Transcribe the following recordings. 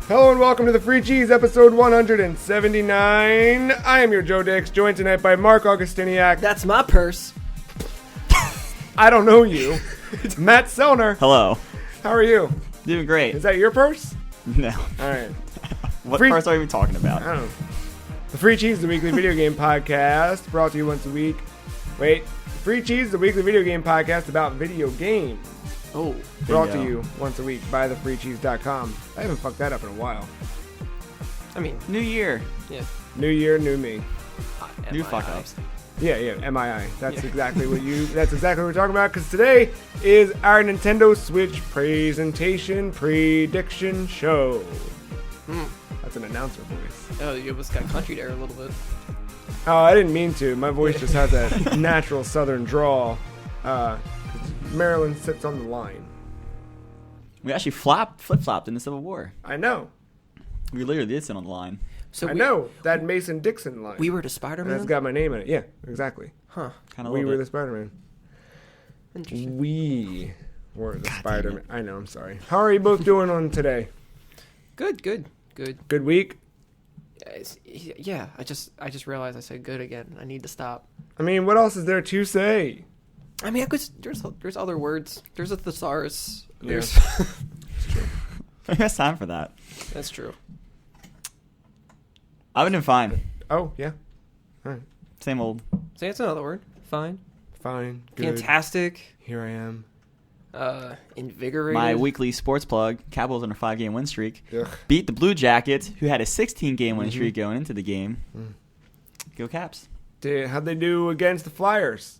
Hello and welcome to the Free Cheese, episode 179. I am your Joe Dix, joined tonight by Mark Augustiniak. That's my purse. I don't know you. Matt Sellner. Hello. How are you? Doing great. Is that your purse? No. All right. What purse are we talking about? I don't know. The Free Cheese, the weekly video game podcast, brought to you once a week. Wait. Free Cheese, the weekly video game podcast about video games. Oh. Brought to you once a week by thefreecheese.com. I haven't fucked that up in a while. I mean, New year. yeah. New year, new me. New fuck-ups. Yeah, MII. That's exactly what we're talking about, because today is our Nintendo Switch presentation prediction show. That's an announcer voice. Oh, you almost got country there a little bit. Oh, I didn't mean to. My voice just has that natural southern drawl. Maryland sits on the line. We actually flip-flopped in the Civil War. I know. We literally did sit on the line. So I know. That Mason-Dixon line. We were the And Spider-Man? that's got my name in it. Yeah, exactly. Huh. Kind of. We were the Spider-Man. Interesting. We were the Spider-Man. I know, I'm sorry. How are you both doing on today? Good. Good week? Yeah, I just realized I said good again. I need to stop. I mean, what else is there to say? I mean, there's other words. There's a thesaurus. There's It's true. I guess time for that. That's true. I've been doing fine. Oh, yeah. All right. Same old. See, that's another word. Fine. Fine. Good. Fantastic. Here I am. Invigorated. My weekly sports plug, Capitals on a 5-game win streak. Ugh. Beat the Blue Jackets, who had a 16-game win streak going into the game. Go Caps. How'd they do against the Flyers?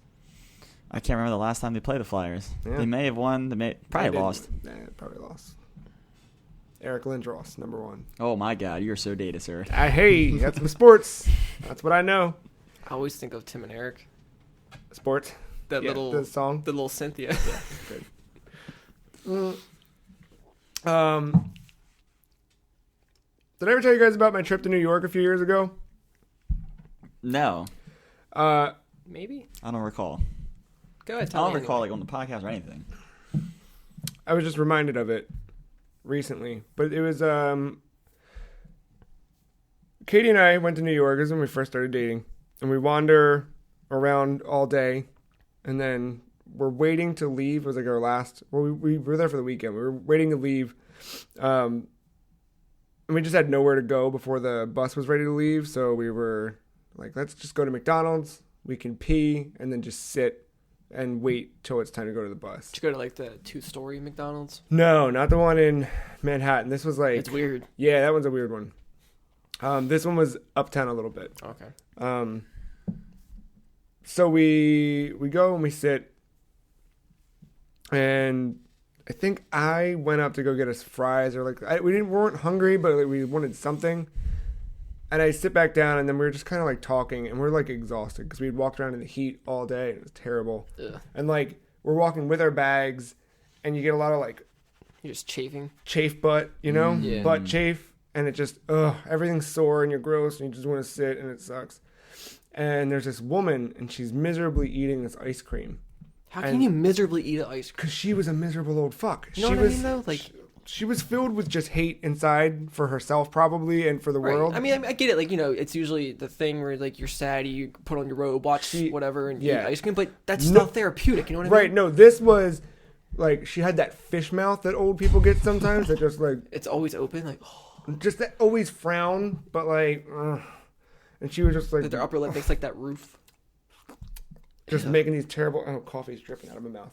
I can't remember the last time they played the Flyers. Yeah. They may have won. They may probably lost. Probably lost. Eric Lindros, number 1. Oh my God, you're so data, sir. Hey, that's my sports. That's what I know. I always think of Tim and Eric. Sports. That Yeah, little the song. The little Cynthia. Good. Did I ever tell you guys about my trip to New York a few years ago? No, Maybe. I don't recall. Go ahead. I Tell don't me recall anyway. like on the podcast or anything. I was just reminded of it recently, but it was Katie and I went to New York. This is when we first started dating, and we wander around all day, and then we're waiting to leave. It was like our last. Well, we were there for the weekend. We were waiting to leave, and we just had nowhere to go before the bus was ready to leave. So we were like, let's just go to McDonald's. We can pee and then just sit and wait till it's time to go to the bus. Did you go to like the 2-story McDonald's? No, not the one in Manhattan. This was like... It's weird. Yeah, that one's a weird one. This one was uptown a little bit. Okay. So we go and we sit, and I think I went up to go get us fries, or like we weren't hungry, but like we wanted something. And I sit back down, and then we were just kind of like talking, and we're like exhausted because we had walked around in the heat all day, and it was terrible. Ugh. And like we're walking with our bags, and you get a lot of like You're just chafing. chafe butt, you know, Yeah. butt chafe, and it just everything's sore and you're gross and you just want to sit and it sucks. And there's this woman, and she's miserably eating this ice cream How can you miserably eat an ice cream? because she was a miserable old fuck. You know she what was, I mean, though? Like, she was filled with just hate inside for herself, probably, and for the right. world. I mean, I get it. Like, you know, it's usually the thing where like you're sad, you put on your robe, watch whatever, and eat ice cream. But that's not therapeutic. You know what I mean? Right? No, this was like she had that fish mouth that old people get sometimes. That just like It's always open. Like, just that always frown, but like, and she was just like their upper lip makes like that roof. just making these terrible... Oh, coffee's dripping out of my mouth.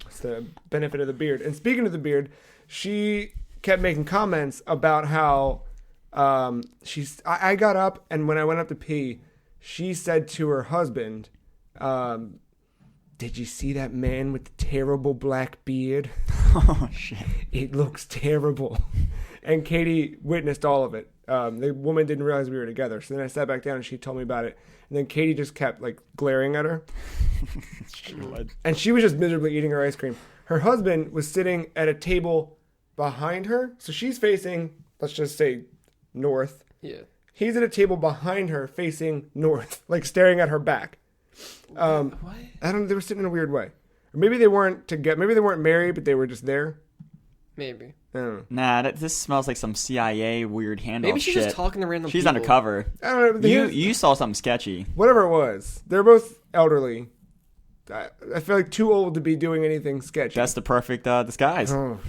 It's the benefit of the beard. And speaking of the beard, she kept making comments about how I got up, and when I went up to pee, she said to her husband, did you see that man with the terrible black beard? Oh shit! It looks terrible. And Katie witnessed all of it. The woman didn't realize we were together. So then I sat back down and she told me about it. And then Katie just kept like glaring at her. And she was just miserably eating her ice cream. Her husband was sitting at a table behind her. So she's facing, let's just say, north. Yeah. He's at a table behind her facing north, like staring at her back. What? I don't know. They were sitting in a weird way. Or maybe they weren't together. Maybe they weren't married, but they were just there. Maybe. Nah, this smells like some CIA weird handoff. Maybe she's shit. just talking to random She's people. undercover. I don't know. You saw something sketchy. Whatever it was. They're both elderly. I feel like too old to be doing anything sketchy. That's the perfect disguise. Oh.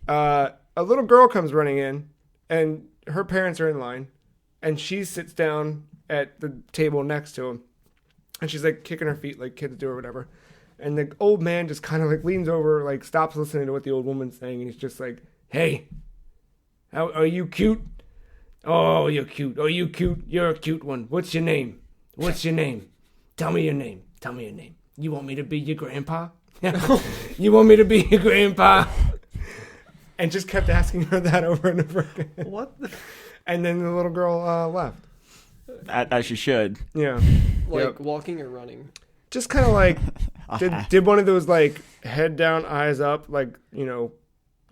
A little girl comes running in, and her parents are in line, and she sits down at the table next to him, and she's like kicking her feet like kids do or whatever. And the old man just kind of like leans over, like stops listening to what the old woman's saying, and he's just like, "Hey, are you cute? Oh, you're cute. Oh, you cute. You're a cute one. What's your name? What's your name? Tell me your name. Tell me your name. You want me to be your grandpa? You want me to be your grandpa?" And just kept asking her that over and over again. What? And then the little girl left. As she should. Yeah. Like walking or running? Just kind of like did one of those like head down, eyes up, like,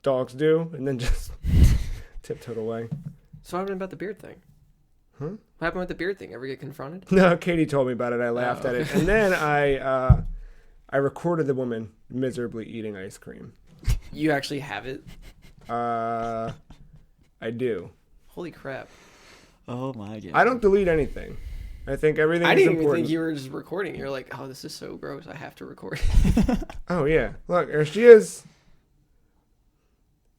dogs do, and then just tiptoed away. So what happened about the beard thing? Huh? What happened with the beard thing? Ever get confronted? No, Katie told me about it. I laughed at it. And then I recorded the woman miserably eating ice cream. You actually have it? I do. Holy crap. Oh my god. I don't delete anything. I think everything is I didn't important. even think you were just recording. You're like, oh, this is so gross. I have to record. Oh, yeah. Look, there she is.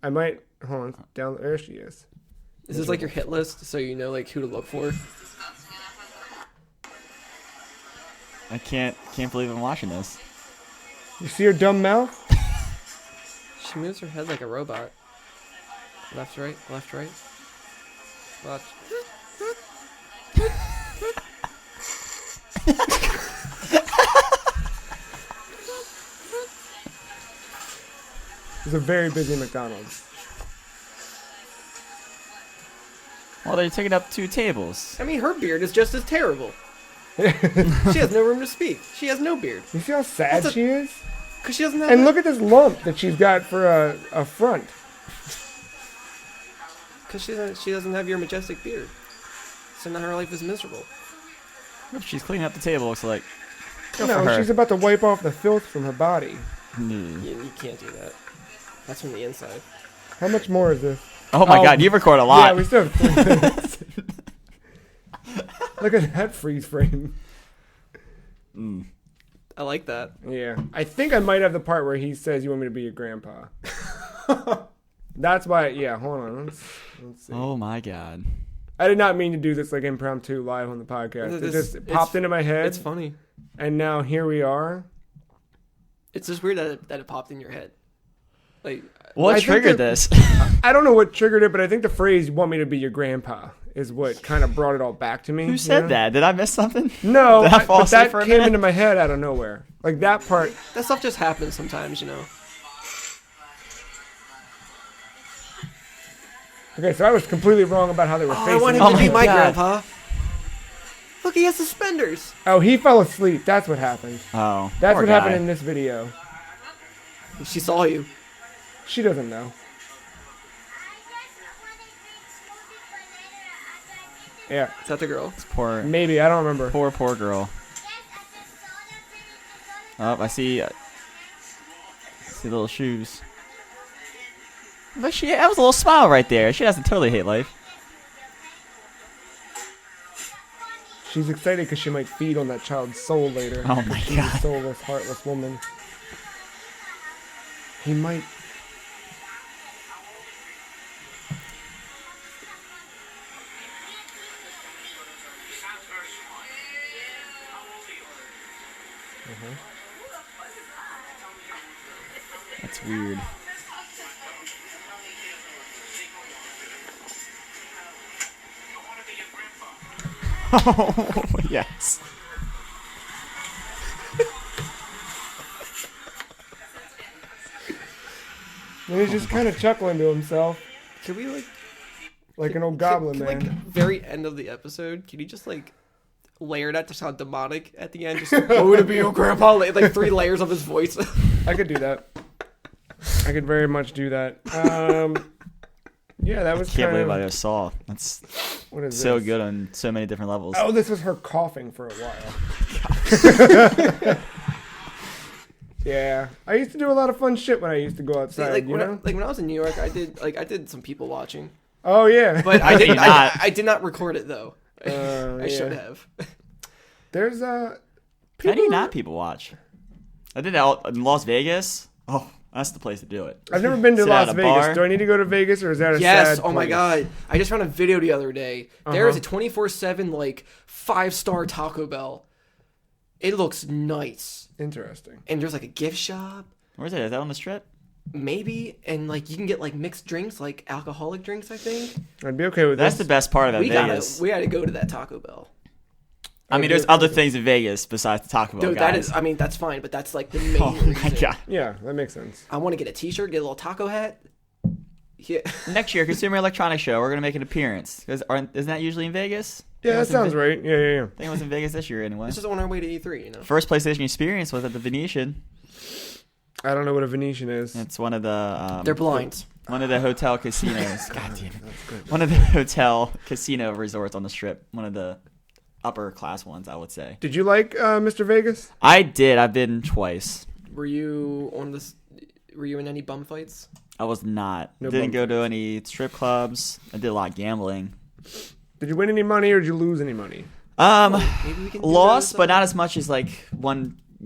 I might... Hold on. Down there she is. Is this like your hit list so you know like who to look for? I can't believe I'm watching this. You see her dumb mouth? She moves her head like a robot. Left, right, left, right. Left. It's a very busy McDonald's. Well, they're taking up 2 tables. I mean, her beard is just as terrible. She has no room to speak. She has no beard. You see how sad she is? Because she doesn't have And look at this lump that she's got for a front. Because she doesn't have your majestic beard. So now her life is miserable. She's cleaning up the table, looks like. Go for No, her. she's about to wipe off the filth from her body. You can't do that. That's from the inside. How much more is this? Oh my god, you record a Yeah, lot. we still have 3 minutes. Look at that freeze frame. I like that. Yeah. I think I might have the part where he says, "You want me to be your grandpa?" That's why, yeah, hold on. Let's see. Oh my god. I did not mean to do this like impromptu live on the podcast. It just popped into my head. It's funny. And now here we are. It's just weird that it popped in your head. Like, What triggered this? I don't know what triggered it, but I think the phrase "you want me to be your grandpa" is what kind of brought it all back to me. Who said that? Did I miss something? No, Did I fall but asleep that for a came minute? into my head out of nowhere. Like that part. that stuff just happens sometimes, Okay, so I was completely wrong about how they were I facing. want him Oh to be my my God. grandpa. Look, he has suspenders. Oh, he fell asleep. That's what happened. Oh. That's poor what guy. happened in this video. She saw you. She doesn't know. Yeah, Is that the girl? Poor, maybe. I don't remember. poor girl. Oh, I see little shoes. But that was a little smile right there. She doesn't totally hate life. She's excited because she might feed on that child's soul later. Oh my She's God. a soulless, heartless woman. He might. That's weird. Oh, yes. And he's just kind of chuckling to himself, Can we like an old goblin man. very end of the episode? Can you just layer that to sound demonic at the end? Just oh, to be your grandpa, like 3 layers of his voice. I could do that. I could very much do that. Yeah, that was Can't kind believe I of. just saw. That's What is so this? good on so many different levels. Oh, this was her coughing for a while. Yeah, I used to do a lot of fun shit when I used to go outside. See, when I was in New York, I did some people watching. Oh yeah, but I did not. I did not record it though. I should have. There's How do you not people watch? I did that in Las Vegas. Oh, that's the place to do it. I've never been to Las Vegas. Bar. Do I need to go to Vegas, or is that a sad Yes. Oh place? my god! I just found a video the other day. There is a 24/7 like 5-star Taco Bell. It looks nice. Interesting. And there's like a gift shop. Where's it? Is that on the Strip? Maybe, and like you can get like mixed drinks, like alcoholic drinks. I think I'd be okay with That's this. the best part of Vegas. We gotta go to that Taco Bell. I mean, there's other things in Vegas besides the Taco Bell. Dude, guys. that's fine, but that's like the main Oh reason. my god! Yeah, that makes sense. I want to get a T-shirt, get a little taco hat. Yeah. Next year, Consumer Electronics Show, we're gonna make an appearance. Isn't that usually in Vegas? Yeah, that sounds right. Yeah. I think it was in Vegas this year anyway. It's just on our way to E3, you know. First PlayStation experience was at the Venetian. I don't know what a Venetian is. It's one of the. They're blind. One of the hotel casinos. God damn it! That's good. One of the hotel casino resorts on the Strip. One of the upper class ones, I would say. Did you like Mr. Vegas? I did. I've been twice. Were you in any bum fights? I was not. No Didn't go bum to any strip clubs. I did a lot of gambling. Did you win any money or did you lose any money? Maybe we can do Lost, that but not as much as like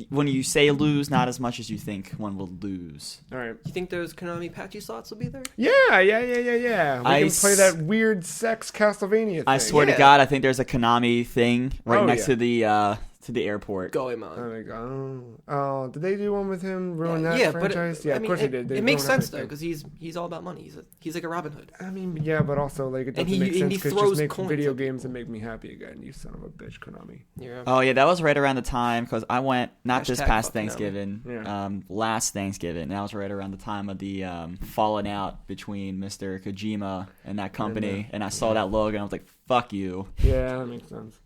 when you say lose, not as much as you think one will lose. All right. You think those Konami patchy slots will be there? Yeah. We can play that weird sex Castlevania thing. I swear to God, I think there's a Konami thing right next to the airport. Go man. Oh my God. Oh, did they do one with him? Ruin that franchise? But Yeah, of course they did. It makes sense though, because he's all about money. He's like a Robin Hood. I mean, yeah, but also like it doesn't make sense because just make video games and make me happy again. You son of a bitch, Konami. Yeah. Oh yeah, that was right around the time because I went not this Hashtag past fucking Thanksgiving, last Thanksgiving. And that was right around the time of the falling out between Mr. Kojima and that company. And I saw that logo and I was like, "Fuck you." Yeah, that makes sense.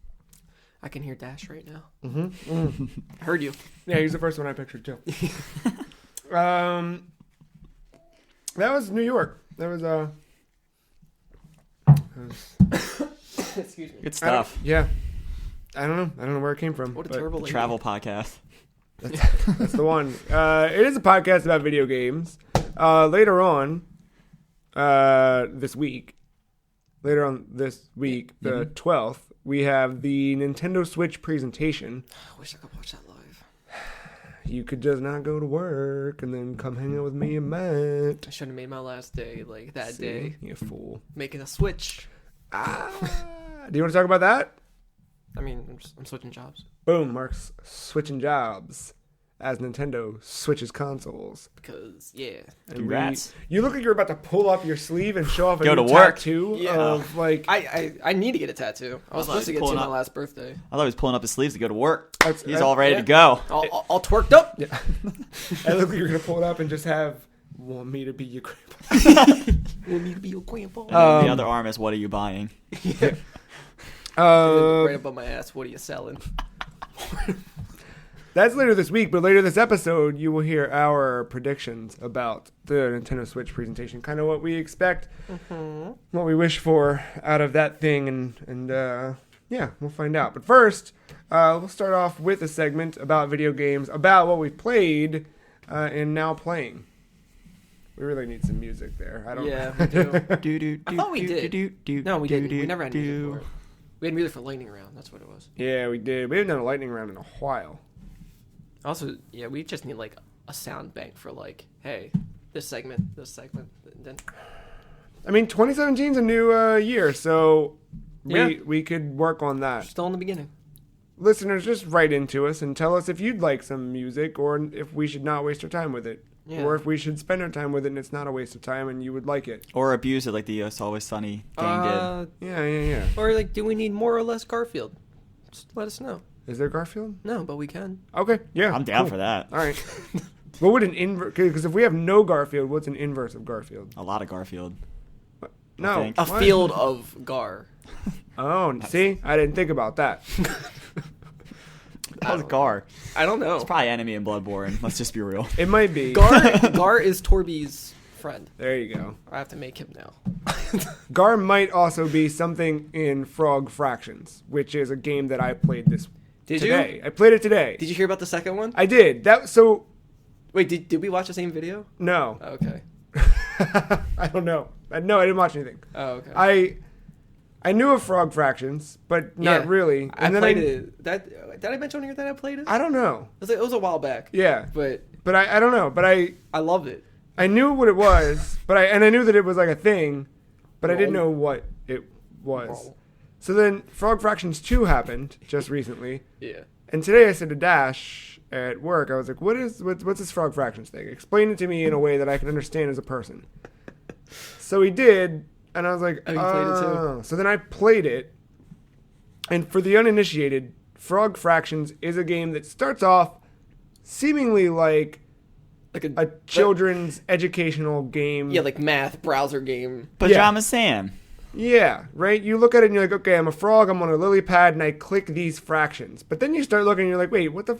I can hear Dash right now. Mm-hmm. I heard you. Yeah, he's the first one I pictured too. That was New York. That was Excuse me. Good stuff. I don't know where it came from. What a terrible lady. Travel podcast. That's the one. It is a podcast about video games. Later on this week, the 12th, we have the Nintendo Switch presentation. I wish I could watch that live. You could just not go to work and then come hang out with me and Matt. I should have made my last day like that day. You fool. Making a Switch. Do you want to talk about that? I mean, I'm switching jobs. Boom, Mark's switching jobs as Nintendo switches consoles. Because, yeah. And Congrats. you look like you're about to pull up your sleeve and show off a Go new to work. tattoo of like... I need to get a tattoo. I was supposed to get to my last birthday. I thought he was pulling up his sleeves to go to work. He's I- all ready yeah. to go. All twerked up. Yeah. I look like you're going to pull it up and just have, want me to be your grandpa. Want me to be your grandpa. And then the other arm is, what are you buying? Right above my ass, what are you selling? That's later this week, but later this episode, you will hear our predictions about the Nintendo Switch presentation. Kind of what we expect, what we wish for out of that thing, and yeah, we'll find out. But first, we'll start off with a segment about video games, about what we've played and now playing. We really need some music there. I don't. Yeah, we do. I thought we did. No, we didn't. We never had music for it. We had music for lightning round. That's what it was. Yeah, we did. We haven't done a lightning round in a while. Also, yeah, we just need like a sound bank for like, hey, this segment. And then. I mean, 2017's a new year, so we could work on that. We're still in the beginning. Listeners, just write into us and tell us if you'd like some music or if we should not waste our time with it. Yeah. Or if we should spend our time with it and it's not a waste of time and you would like it. Or abuse it like the It's Always Sunny gang did. Yeah. Or like, do we need more or less Garfield? Just let us know. Is there Garfield? No, but we can. Okay, yeah. I'm down for that. All right. What would an inverse... Because if we have no Garfield, what's an inverse of Garfield? A lot of Garfield. No. A field of Gar. Oh, see? I didn't think about that. That was Gar. I don't know. It's probably enemy in Bloodborne. Let's just be real. It might be. Gar is Torby's friend. There you go. I have to make him now. Gar might also be something in Frog Fractions, which is a game that I played today. I played it today. Did you hear about the second one? I did. Wait, did we watch the same video? No. Oh, okay. I don't know. No, I didn't watch anything. Oh, okay. I knew of Frog Fractions, but not really. And I played it. Did I mention here that I played it? I don't know. It was a while back. Yeah. But I don't know. But I loved it. I knew what it was, I knew that it was like a thing, but I didn't know what it was. So then Frog Fractions 2 happened just recently. Yeah. And today I said to Dash at work, I was like, what's this Frog Fractions thing? Explain it to me in a way that I can understand as a person. So he did, and I was like, oh, you played it too? So then I played it, and for the uninitiated, Frog Fractions is a game that starts off seemingly like a children's educational game. Yeah, like math browser game. Pajama Sam. Yeah, right? You look at it and you're like, okay, I'm a frog, I'm on a lily pad, and I click these fractions. But then you start looking and you're like, wait, what the...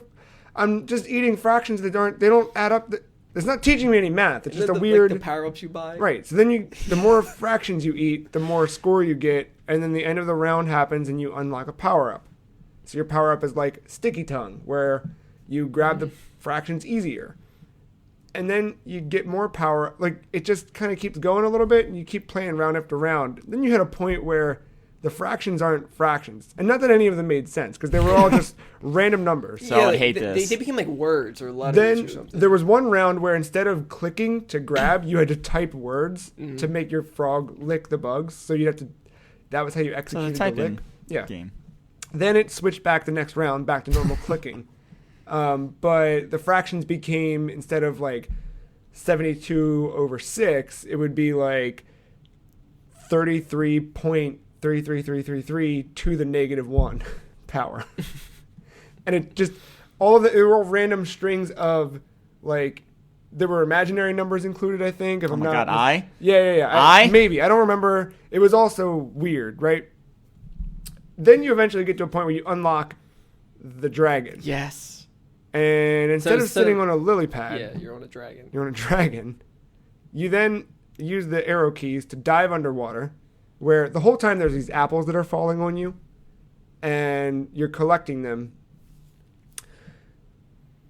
I'm just eating fractions that they don't add up. It's not teaching me any math. It's just a weird... Like the power-ups you buy. Right. So then the more fractions you eat, the more score you get, and then the end of the round happens and you unlock a power-up. So your power-up is like Sticky Tongue, where you grab the fractions easier. And then you get more power. Like, it just kind of keeps going a little bit, and you keep playing round after round. Then you hit a point where the fractions aren't fractions. And not that any of them made sense, because they were all just random numbers. So I would hate this. They became like words or letters then or something. There was one round where instead of clicking to grab, you had to type words to make your frog lick the bugs. So you'd have to... That was how you executed the lick. Yeah. Game. Then it switched back the next round, back to normal clicking. But the fractions became, instead of like 72 over 6, it would be like 33.33333 to the -1 power. And it just, they were all random strings of, like, there were imaginary numbers included, I think. If Oh I'm my not, god, I? Yeah. Maybe. I don't remember. It was also weird, right? Then you eventually get to a point where you unlock the dragon. Yes. And instead of sitting on a lily pad, yeah, you're on a dragon. You then use the arrow keys to dive underwater, where the whole time there's these apples that are falling on you, and you're collecting them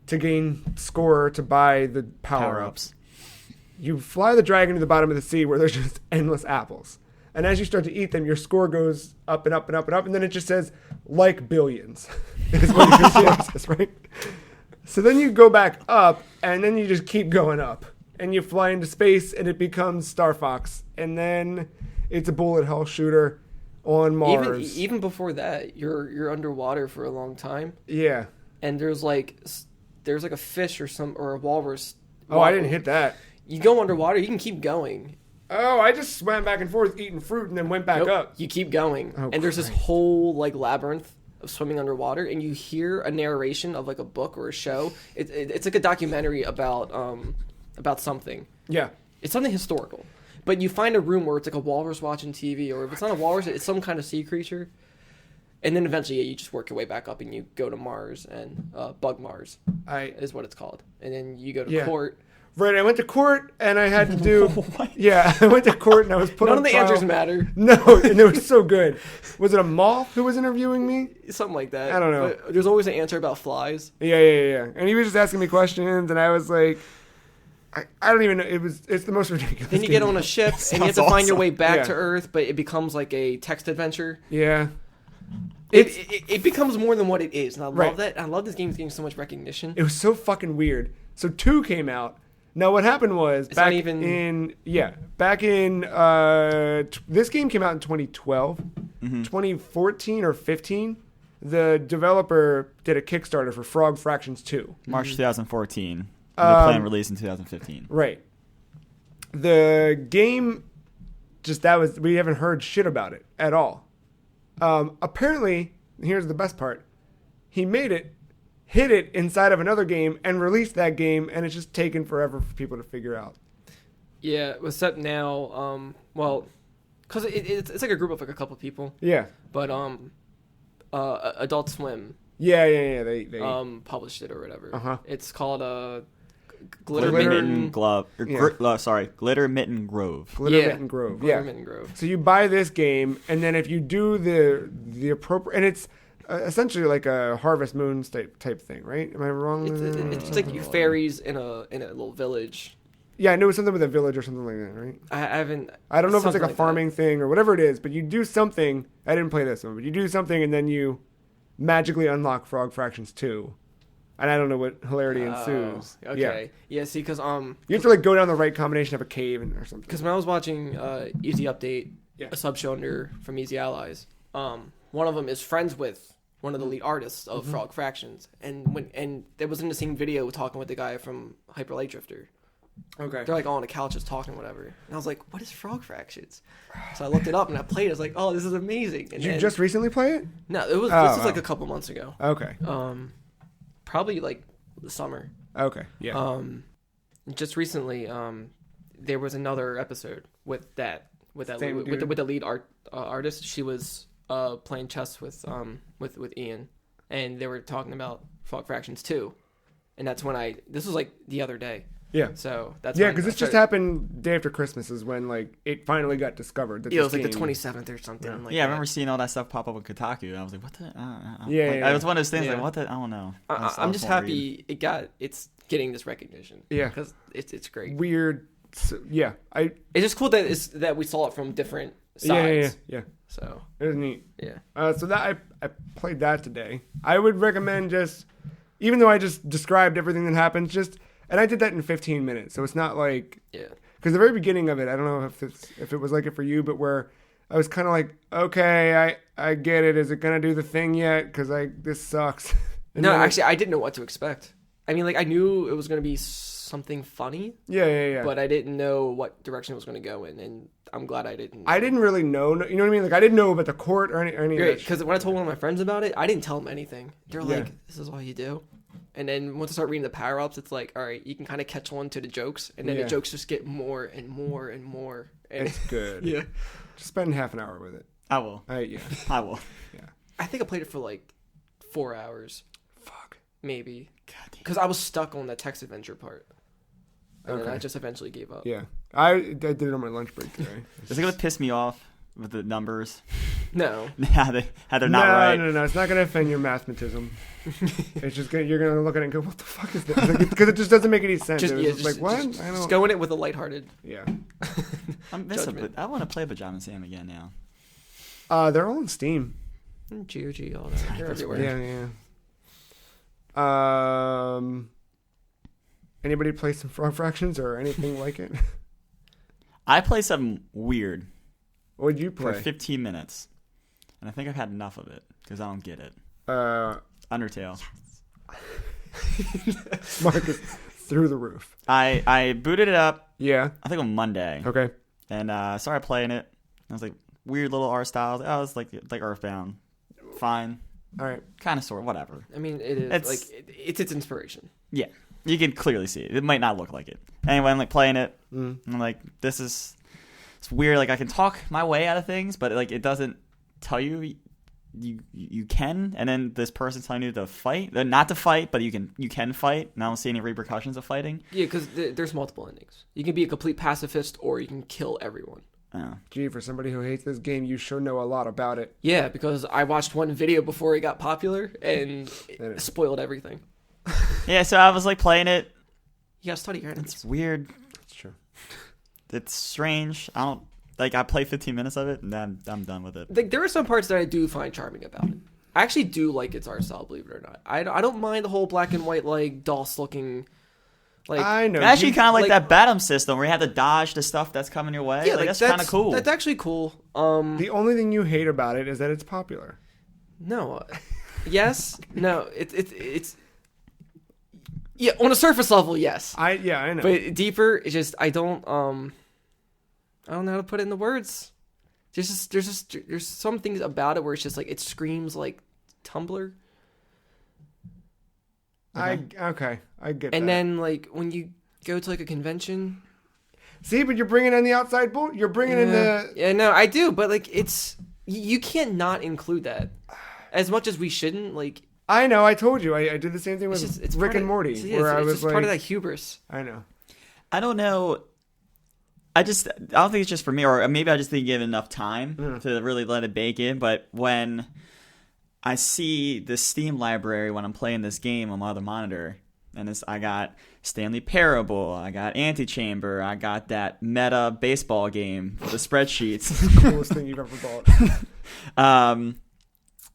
to gain score to buy the power-ups. You fly the dragon to the bottom of the sea where there's just endless apples. And as you start to eat them, your score goes up and up and up and up, and then it just says, like billions. Is what your score says, right? So then you go back up, and then you just keep going up. And you fly into space, and it becomes Star Fox. And then it's a bullet hell shooter on Mars. Even before that, you're underwater for a long time. Yeah. And there's like a fish or a walrus. Oh, I didn't hit that. You go underwater, you can keep going. Oh, I just swam back and forth eating fruit and then went back up. You keep going. Oh, and there's this whole like labyrinth of swimming underwater, and you hear a narration of like a book or a show. It's like a documentary about something. Yeah. It's something historical. But you find a room where it's like a walrus watching TV, or if it's not a walrus, it's some kind of sea creature. And then eventually, you just work your way back up, and you go to Mars, and Bug Mars is what it's called. And then you go to court. Right, I went to court, and I had to do... Yeah, I went to court, and I was put on trial. None of the answers matter. No, and it was so good. Was it a moth who was interviewing me? Something like that. I don't know. But there's always an answer about flies. Yeah. And he was just asking me questions, and I was like... I don't even know. It's the most ridiculous Then you get on a ship, and you have to find your way back to Earth, but it becomes like a text adventure. Yeah. It becomes more than what it is, and I love that. I love this game getting so much recognition. It was so fucking weird. So 2 came out. Now what happened was this game came out in 2012, 2014 or 15. The developer did a Kickstarter for Frog Fractions 2. March 2014. The plan released in 2015. Right. The game, we haven't heard shit about it at all. Apparently, here's the best part. He made it, hid it inside of another game, and released that game, and it's just taken forever for people to figure out. Yeah, except now, because it's like a group of like a couple people. Yeah. But Adult Swim. Yeah. They published it or whatever. Uh-huh. It's called Glitter Mitten Glove. Glitter Mitten Grove. Mitten Grove. Glitter Mitten Grove. So you buy this game, and then if you do the appropriate, and it's essentially like a Harvest Moon type thing, right? Am I wrong? It's like you fairies in a little village. Yeah, I knew it was something with a village or something like that, right? I haven't. I don't know if it's like a like farming thing or whatever it is, but you do something. I didn't play this one, but you do something and then you magically unlock Frog Fractions 2. And I don't know what hilarity ensues. Okay. Yeah, see, because you have to like go down the right combination of a cave or something. Because when I was watching Easy Update, a sub show under from Easy Allies, one of them is friends with one of the lead artists of Frog Fractions, and it was in the same video talking with the guy from Hyper Light Drifter. Okay. They're like all on the couch just talking whatever, and I was like, "What is Frog Fractions?" So I looked it up and I played it. I was like, "Oh, this is amazing!" And Did you just recently play it? No, this was like a couple months ago. Okay. Probably like the summer. Okay. Yeah. Just recently, there was another episode with the lead artist. She was playing chess with Ian, and they were talking about Frog Fractions 2, and that's when this was like the other day. Yeah. So that's because this just happened day after Christmas is when like it finally got discovered. That it was like the 27th or something. Yeah, I remember seeing all that stuff pop up on Kotaku. And I was like, what the? Yeah. It was one of those things like, what the? I don't know. I'm just happy it's getting this recognition. Yeah, because it's great. Weird. So, yeah, it's just cool that we saw it from different sides. Yeah. So it was neat. Yeah. So that I played that today. I would recommend even though I just described everything that happens, and I did that in 15 minutes, so it's not like because the very beginning of it, I don't know if it was like it for you, but where I was kind of like, okay, I get it. Is it gonna do the thing yet? Because this sucks. No, actually, I didn't know what to expect. I mean, like I knew it was gonna be something funny. Yeah. But I didn't know what direction it was gonna go in, and I'm glad I didn't. I didn't really know. You know what I mean? Like I didn't know about the court or any. Great, because when I told one of my friends about it, I didn't tell them anything. They're like, "This is all you do." And then once I start reading the power-ups, it's like, all right, you can kind of catch on to the jokes, and then the jokes just get more and more and more. And it's good. Yeah. Just spend half an hour with it. I will. Yeah. I will. Yeah. I think I played it for like 4 hours. Fuck. Maybe. Because I was stuck on the text adventure part. And then I just eventually gave up. Yeah. I did it on my lunch break today. Is it going to piss me off with the numbers? No. How they're not right? No. It's not going to offend your mathematism. It's just you're going to look at it and go, what the fuck is this? Because it just doesn't make any sense. Like, what? Just go in it with a lighthearted. Yeah. I want to play Pajama Sam again now. They're all on Steam. GOG, all that. They're everywhere. Yeah. Anybody play some Frog Fractions or anything like it? I play something weird. What'd you play? For 15 minutes. And I think I've had enough of it because I don't get it. Undertale. Marcus, through the roof. I booted it up. Yeah. I think on Monday. Okay. And I started playing it. I was like, weird little art style. Oh, it's like Earthbound. Fine. All right. Kind of, sort of, whatever. I mean, it is it's its inspiration. Yeah. You can clearly see it. It might not look like it. Anyway, I'm like playing it. And I'm like, it's weird. Like I can talk my way out of things, but like it doesn't tell you can. And then this person's telling you to fight, not to fight, but you can fight. And I don't see any repercussions of fighting. Yeah, because there's multiple endings. You can be a complete pacifist, or you can kill everyone. Oh. Gee, for somebody who hates this game, you sure know a lot about it. Yeah, because I watched one video before it got popular, and it spoiled everything. Yeah, so I was like playing it. You gotta study your enemies. It's weird. That's true. It's strange. I play 15 minutes of it and then I'm done with it. Like, there are some parts that I do find charming about it. I actually do like its art style, believe it or not. I don't mind the whole black and white, like, DOS looking. Like, I know. Actually, kind of like that Batum system where you have to dodge the stuff that's coming your way. Yeah, like that's kind of cool. That's actually cool. The only thing you hate about it is that it's popular. No. Yes. No. It's. Yeah, on a surface level, yes. I know. But deeper, it's just I don't know how to put it into words. There's some things about it where it's just like it screams like Tumblr. I get that. And then like when you go to like a convention, see, but you're bringing in the outside bull. You're bringing in the. Yeah, no, I do, but like you can't not include that. As much as we shouldn't, like. I know. I told you. I did the same thing with Rick and Morty, where I was just like, part of that hubris. I know. I don't know. I don't think it's just for me, or maybe I just didn't give enough time to really let it bake in. But when I see the Steam library when I'm playing this game on my other monitor, and I got Stanley Parable, I got Antichamber, I got that meta baseball game for the spreadsheets. Coolest thing you've ever bought.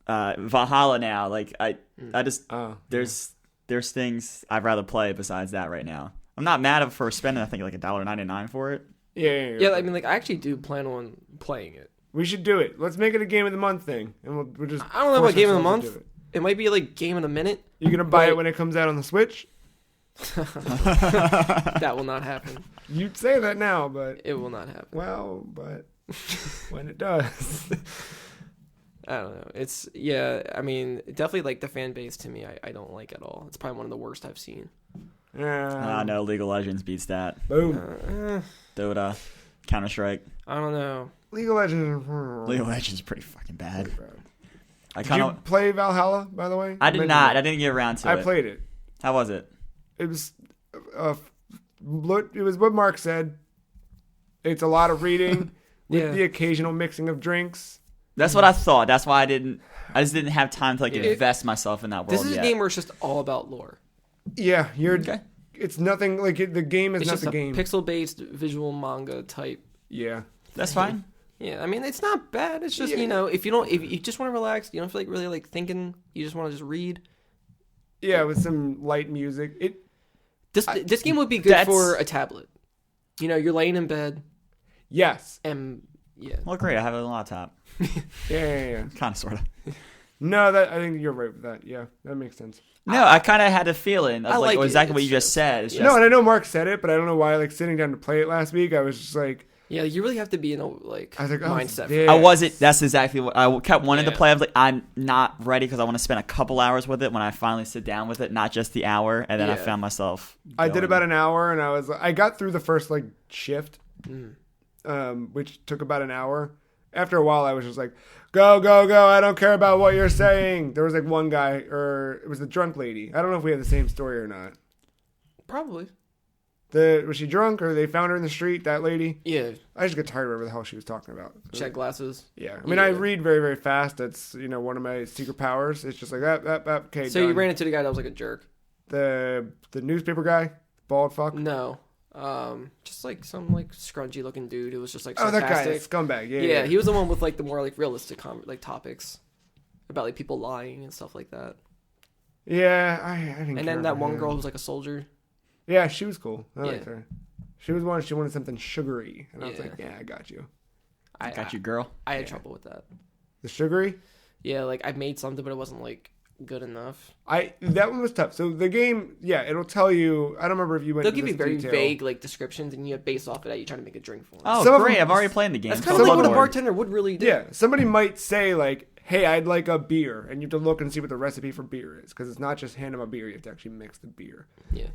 Valhalla now, like I just there's yeah. things I'd rather play besides that right now. I'm not mad for spending I think like $1.99 for it. Yeah. I mean, like I actually do plan on playing it. We should do it. Let's make it a game of the month thing, and we'll just. I don't know about game of the ourselves month. to do It might be like game of the minute. You're gonna buy it when it comes out on the Switch? That will not happen. You'd say that now, but It will not happen. well, but when it does, I don't know. I mean, definitely like the fan base to me, I don't like at all. It's probably one of the worst I've seen. No, League of Legends beats that. Boom. Dota, Counter-Strike. I don't know. League of Legends. League of Legends is pretty fucking bad. I Did kind you of. play Valhalla, by the way? I did not. I didn't get around to it. I played it. How was it? It was, it was what Mark said. It's a lot of reading with the occasional mixing of drinks. That's what I thought. That's why I just didn't have time to like invest myself in that world. This is a game where it's just all about lore. Yeah, Okay. It's nothing like the game is It's not just the a game. pixel-based visual manga type. Yeah, That's fine. Yeah, I mean it's not bad. It's just if you just want to relax, you don't feel like really like thinking. You just want to just read. yeah, with some light music. This game would be good for a tablet. You're laying in bed Yes. and Well, great. I have it on a laptop. Yeah. Kind of, sort of. No, I think you're right with that. Yeah, that makes sense. No, I kind of had a feeling of I like it. exactly what It's you just just- said. It's Yeah. just, No, and I know Mark said it, but I don't know why. Like sitting down to play it last week, I was just like, yeah, you really have to be in a like I was like, mindset. this. I wasn't. That's exactly what I kept wanting to Yeah. play. I was like, I'm not ready because I want to spend a couple hours with it when I finally sit down with it, not just the hour. And then I Yeah. found myself. I did going. about an hour, and I got through the first like shift, Mm. which took about an hour. After a while, I was just like, go, go, go. I don't care about what you're saying. There was like one guy, or it was the drunk lady. I don't know if we have the same story or not. Probably. Was she drunk, or they found her in the street, that lady? Yeah. I just get tired of whatever the hell she was talking about. She had glasses. Yeah. I mean, I Yeah. read very, very fast. That's, one of my secret powers. It's just like, okay, So done. you ran into the guy that was like a jerk. The newspaper guy? Bald fuck? No. Just like some like scrunchy looking dude who was just like Oh, that guy, sarcastic. scumbag. Yeah, he was the one with like the more like realistic topics about like people lying and stuff like that. Yeah, I didn't And care then that for one him. girl who was like a soldier. Yeah, she was cool. I Yeah. liked her. She wanted something sugary. And I was Yeah. like, yeah, I got you. I got you, girl. I had trouble with that. The sugary? Yeah, like I made something, but it wasn't like good enough. That one was tough. So the game, yeah, it'll tell you. I don't remember if you went They'll into give you this very detail. vague like descriptions, and you have based off of that you try to make a drink for them. Oh, Some of great! them- I'm already playing the game. That's So kind of like what a Bloodborne. bartender would really do. Yeah, somebody might say like, "Hey, I'd like a beer," and you have to look and see what the recipe for beer is, because it's not just hand them a beer; you have to actually mix the beer. Yeah.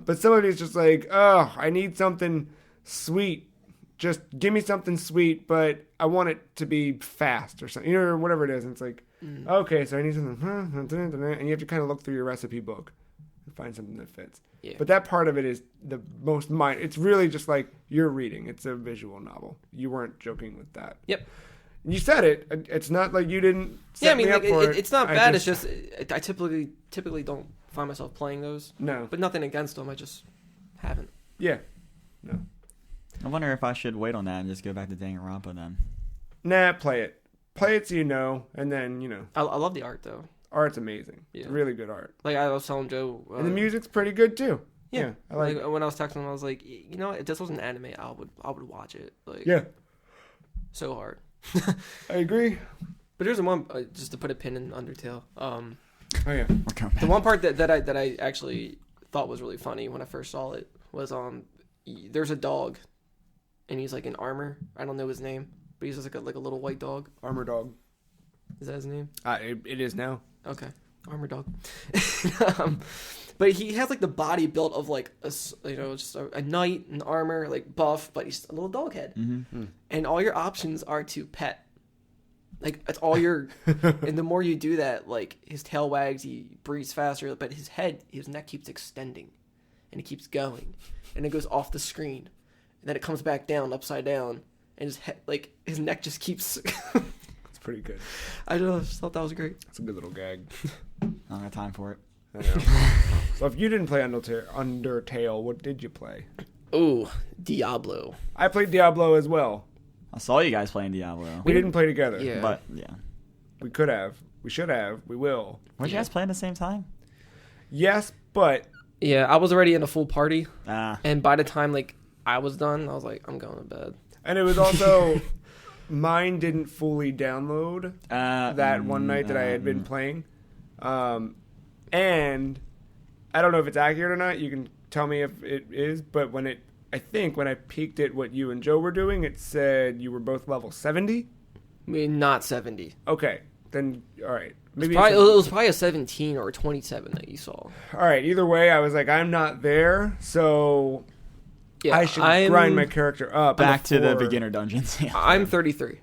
But somebody's just like, "Oh, I need something sweet. Just give me something sweet, but I want it to be fast or something, or whatever it is." And it's like, okay, so I need something, and you have to kind of look through your recipe book and find something that fits. Yeah. But that part of it is the most mind. It's really just like you're reading. It's a visual novel. You weren't joking with that. Yep. You said it. It's not like you didn't. Yeah, I Set mean, me like, up for it's not bad. Just, It's just I typically don't find myself playing those, no. but nothing against them. I just haven't. Yeah. No. I wonder if I should wait on that and just go back to Danganronpa then. Nah. Play it. Play it so you know, and then I love the art though. art's amazing. Yeah. It's really good art, Like I was telling Joe, and the music's pretty good too. Yeah, I like. like when I was texting him, I was like, if this was an anime, I would watch it. Like, Yeah, so hard. I agree. But here's the one, just to put a pin in Undertale. Oh yeah. We're coming back. The one part that I actually thought was really funny when I first saw it was there's a dog, and he's like in armor. I don't know his name, but he's just like a little white dog. Armor dog. Is that his name? It is now. Okay, armor dog. But he has like the body built of like just a knight in armor, like buff, but he's a little dog head. Mm-hmm. And all your options are to pet. Like that's all your, and the more you do that, like his tail wags, he breathes faster, but his neck keeps extending, and it keeps going, and it goes off the screen, and then it comes back down upside down, and his neck just keeps. It's pretty good. I just thought that was great. It's a good little gag. I don't have time for it. I know. So if you didn't play Undertale, what did you play? Ooh, Diablo. I played Diablo as well. I saw you guys playing Diablo. We didn't play together. Yeah. But, yeah. We could have. We should have. We will. Weren't you guys playing at the same time? Yes, but... Yeah, I was already in a full party. Ah. And by the time, like, I was done, I was like, I'm going to bed. And it was also... mine didn't fully download that one night that I had been playing. And I don't know if it's accurate or not. You can tell me if it is. But I think when I peeked at what you and Joe were doing, it said you were both level 70. I mean, not 70. Okay. Then, all right. Maybe It was probably a 17 or a 27 that you saw. All right. Either way, I was like, I'm not there. So Yeah, I should grind my character up. Back to the beginner dungeons. Yeah. I'm 33.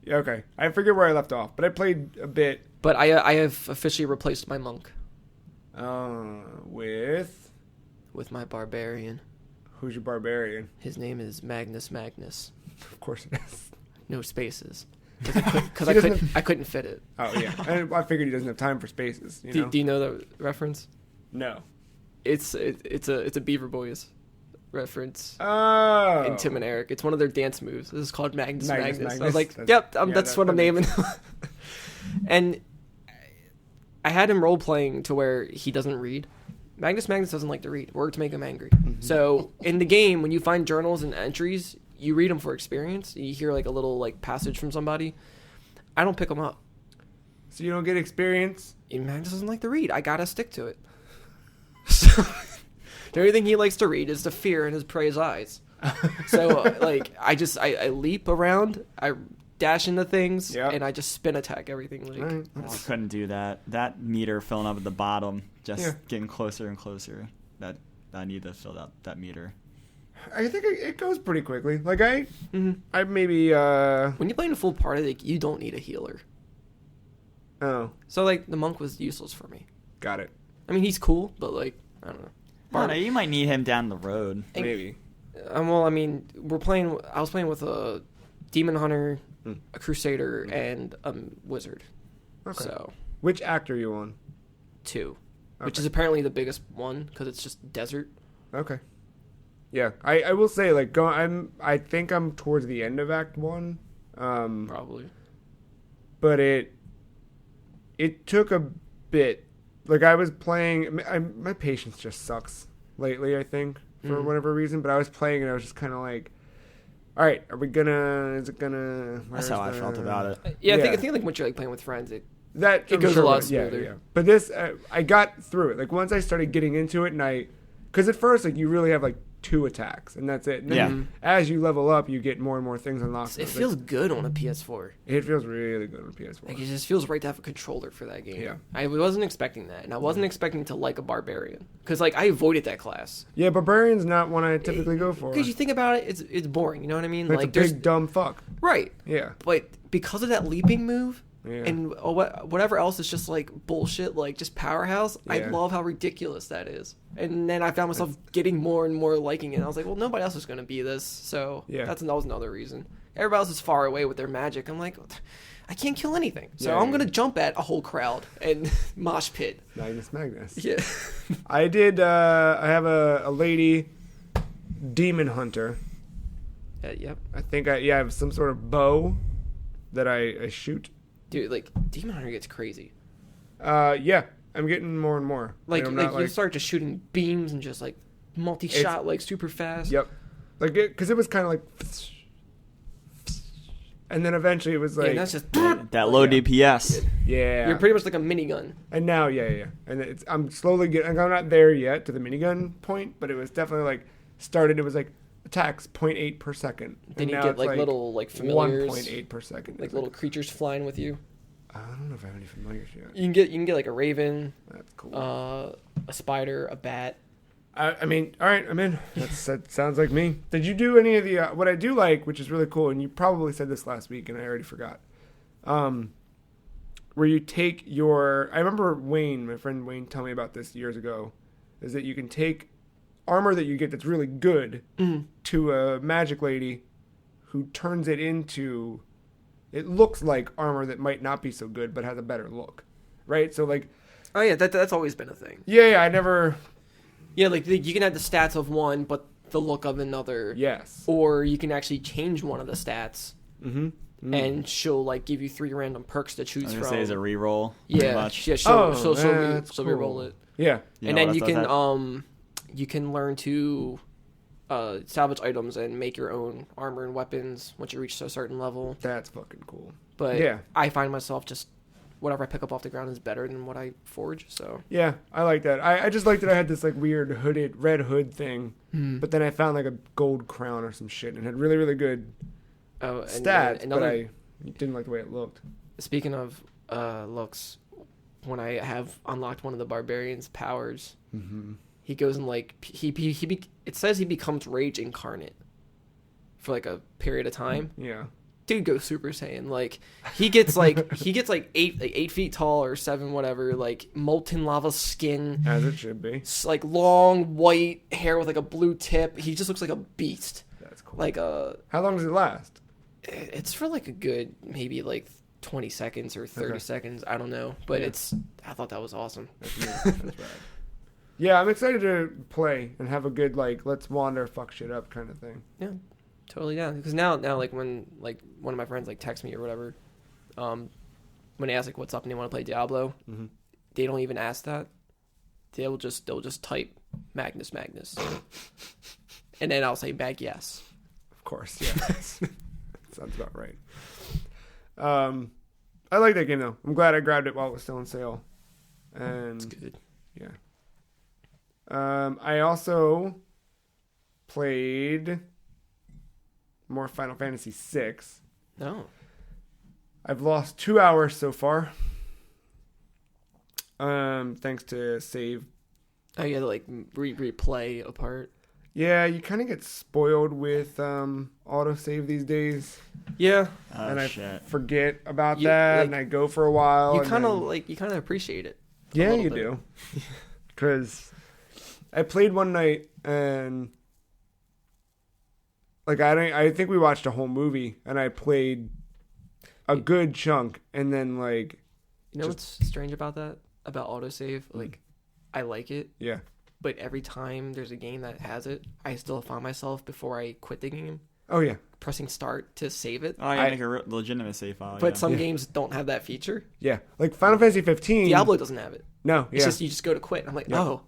Okay. I forget where I left off. But I played a bit. But I have officially replaced my monk With... with my barbarian. Who's your barbarian? His name is Magnus. Of course it is. No spaces. Because I couldn't fit it. Oh, yeah. And I figured he doesn't have time for spaces. You know? Do you know that reference? No. It's a Beaver Boys reference. Oh. In Tim and Eric. It's one of their dance moves. This is called Magnus. I was Magnus. like, That's- yep, yeah, that's what I'm naming. And I had him role playing to where he doesn't read. Magnus doesn't like to read. Words make him angry. Mm-hmm. So in the game, when you find journals and entries, you read them for experience. You hear like a little like passage from somebody. I don't pick them up. So you don't get experience? And Magnus doesn't like to read. I gotta stick to it. So the only thing he likes to read is the fear in his prey's eyes. So like I leap around, I dash into things, and I just spin attack everything. Like I couldn't do that. That meter filling up at the bottom, just getting closer and closer. That I need to fill out that meter. I think it goes pretty quickly. Like I maybe when you're playing a full party, like, you don't need a healer. Oh, So like the monk was useless for me. got it. I mean, he's cool, but like I don't know. I don't know, you might need him down the road. Maybe. Well, I mean, I was playing with a demon hunter, a crusader, and a wizard. Okay. So Which act are you on? 2, which Okay. is apparently the biggest one because it's just desert. Okay. Yeah, I will say like I think I'm towards the end of Act 1. Probably. But it took a bit. Like I was playing, my patience just sucks lately, I think, for whatever reason. But I was playing and I was just kind of like, all right, is it gonna? That's how I felt about it. Yeah, I think like once you're like playing with friends, it It goes a lot smoother. Yeah. But this, I got through it. Like once I started getting into it, because at first, like you really have like 2 attacks, and that's it. And then as you level up, you get more and more things unlocked. It feels good on a PS4. It feels really good on PS4. Like it just feels right to have a controller for that game. Yeah. I wasn't expecting that, and I wasn't expecting to like a barbarian because like I avoided that class. Yeah, Barbarian's not one I typically go for. Because you think about it, it's boring. You know what I mean? It's like a there's big dumb fuck. right, Yeah. but because of that leaping move. Yeah. And whatever else is just like bullshit, like just powerhouse. I Yeah. love how ridiculous that is. And then I found myself getting more and more liking it. And I was like, well, nobody else is going to be this. So that was another reason. Everybody else is far away with their magic. I'm like, I can't kill anything. So I'm going to jump at a whole crowd and mosh pit. Magnus. Yeah. I have a lady demon hunter. Yep. I think I have some sort of bow that I shoot. Dude, like, Demon Hunter gets crazy. Yeah, I'm getting more and more. Like, I'm like not, you start just shooting beams and just, like, multi-shot, like, super fast. Yep. Like, because it was kind of like... And then eventually it was like... Yeah, that's just... That low DPS. Yeah. You're pretty much like a minigun. And now, yeah. And I'm slowly getting... I'm not there yet to the minigun point, but it was definitely like... It was like attacks 0.8 per second. Then and you now get it's like little like familiars. 1.8 per second. Like little creatures flying with you. I don't know if I have any familiars yet. You can get like a raven. That's cool. A spider, a bat. I mean, all right, I'm in. That sounds like me. Did you do any of the... what I do like, which is really cool, and you probably said this last week, and I already forgot, where you take your... I remember my friend Wayne, tell me about this years ago, is that you can take armor that you get that's really good to a magic lady who turns it into it looks like armor that might not be so good, but has a better look, right? So like, Oh yeah, that's always been a thing. yeah, I never. Yeah, like you can have the stats of one, but the look of another. Yes. Or you can actually change one of the stats. Mm-hmm. And she'll like give you 3 random perks to choose I was from. gonna say it's a reroll. Pretty Yeah, much. yeah. That's So we cool. roll it, Yeah. and then you can learn to salvage items and make your own armor and weapons once you reach a certain level. That's fucking cool. But Yeah. I find myself just whatever I pick up off the ground is better than what I forge. So Yeah, I like that. I just like that I had this like weird red hood thing, but then I found like a gold crown or some shit and it had really, really good stats, but I didn't like the way it looked. Speaking of looks, when I have unlocked one of the barbarian's powers, he goes and like it says he becomes rage incarnate for like a period of time. Yeah. Dude goes Super Saiyan. Like he gets like 8 feet tall or 7, whatever. Like molten lava skin, As it should be. like long white hair with like a blue tip. He just looks like a beast. That's cool. Like How long does it last? it's for like a good maybe like 20 seconds or 30 Okay. seconds. I don't know, but Yeah. I thought that was awesome. That's rad. Yeah, I'm excited to play and have a good like let's wander, fuck shit up kind of thing. Yeah, totally down. Because now like when like one of my friends like texts me or whatever, when they ask like what's up and they want to play Diablo, they don't even ask that. They'll just type Magnus, and then I'll say Mag yes. Of course, yeah. Sounds about right. I like that game though. I'm glad I grabbed it while it was still on sale. And It's good. yeah. I also played more Final Fantasy VI. No. I've lost 2 hours so far. Thanks to save. Oh, you had to like replay a part. Yeah, you kind of get spoiled with autosave these days, Yeah. and I Shit. forget about You- that, like, and I go for a while. You and kind of then- appreciate it. yeah, little you bit. do, because I played one night and like I think we watched a whole movie, and I played a good chunk, and then like You know what's strange about that? About autosave? Like, I like it, yeah, but every time there's a game that has it, I still find myself, before I quit the game, oh yeah, pressing start to save it. Oh, you make a legitimate save file. But yeah. some games don't have that feature. yeah, like Final Fantasy 15. Diablo doesn't have it. No, It's yeah, just, you just go to quit. I'm like, Yeah. oh.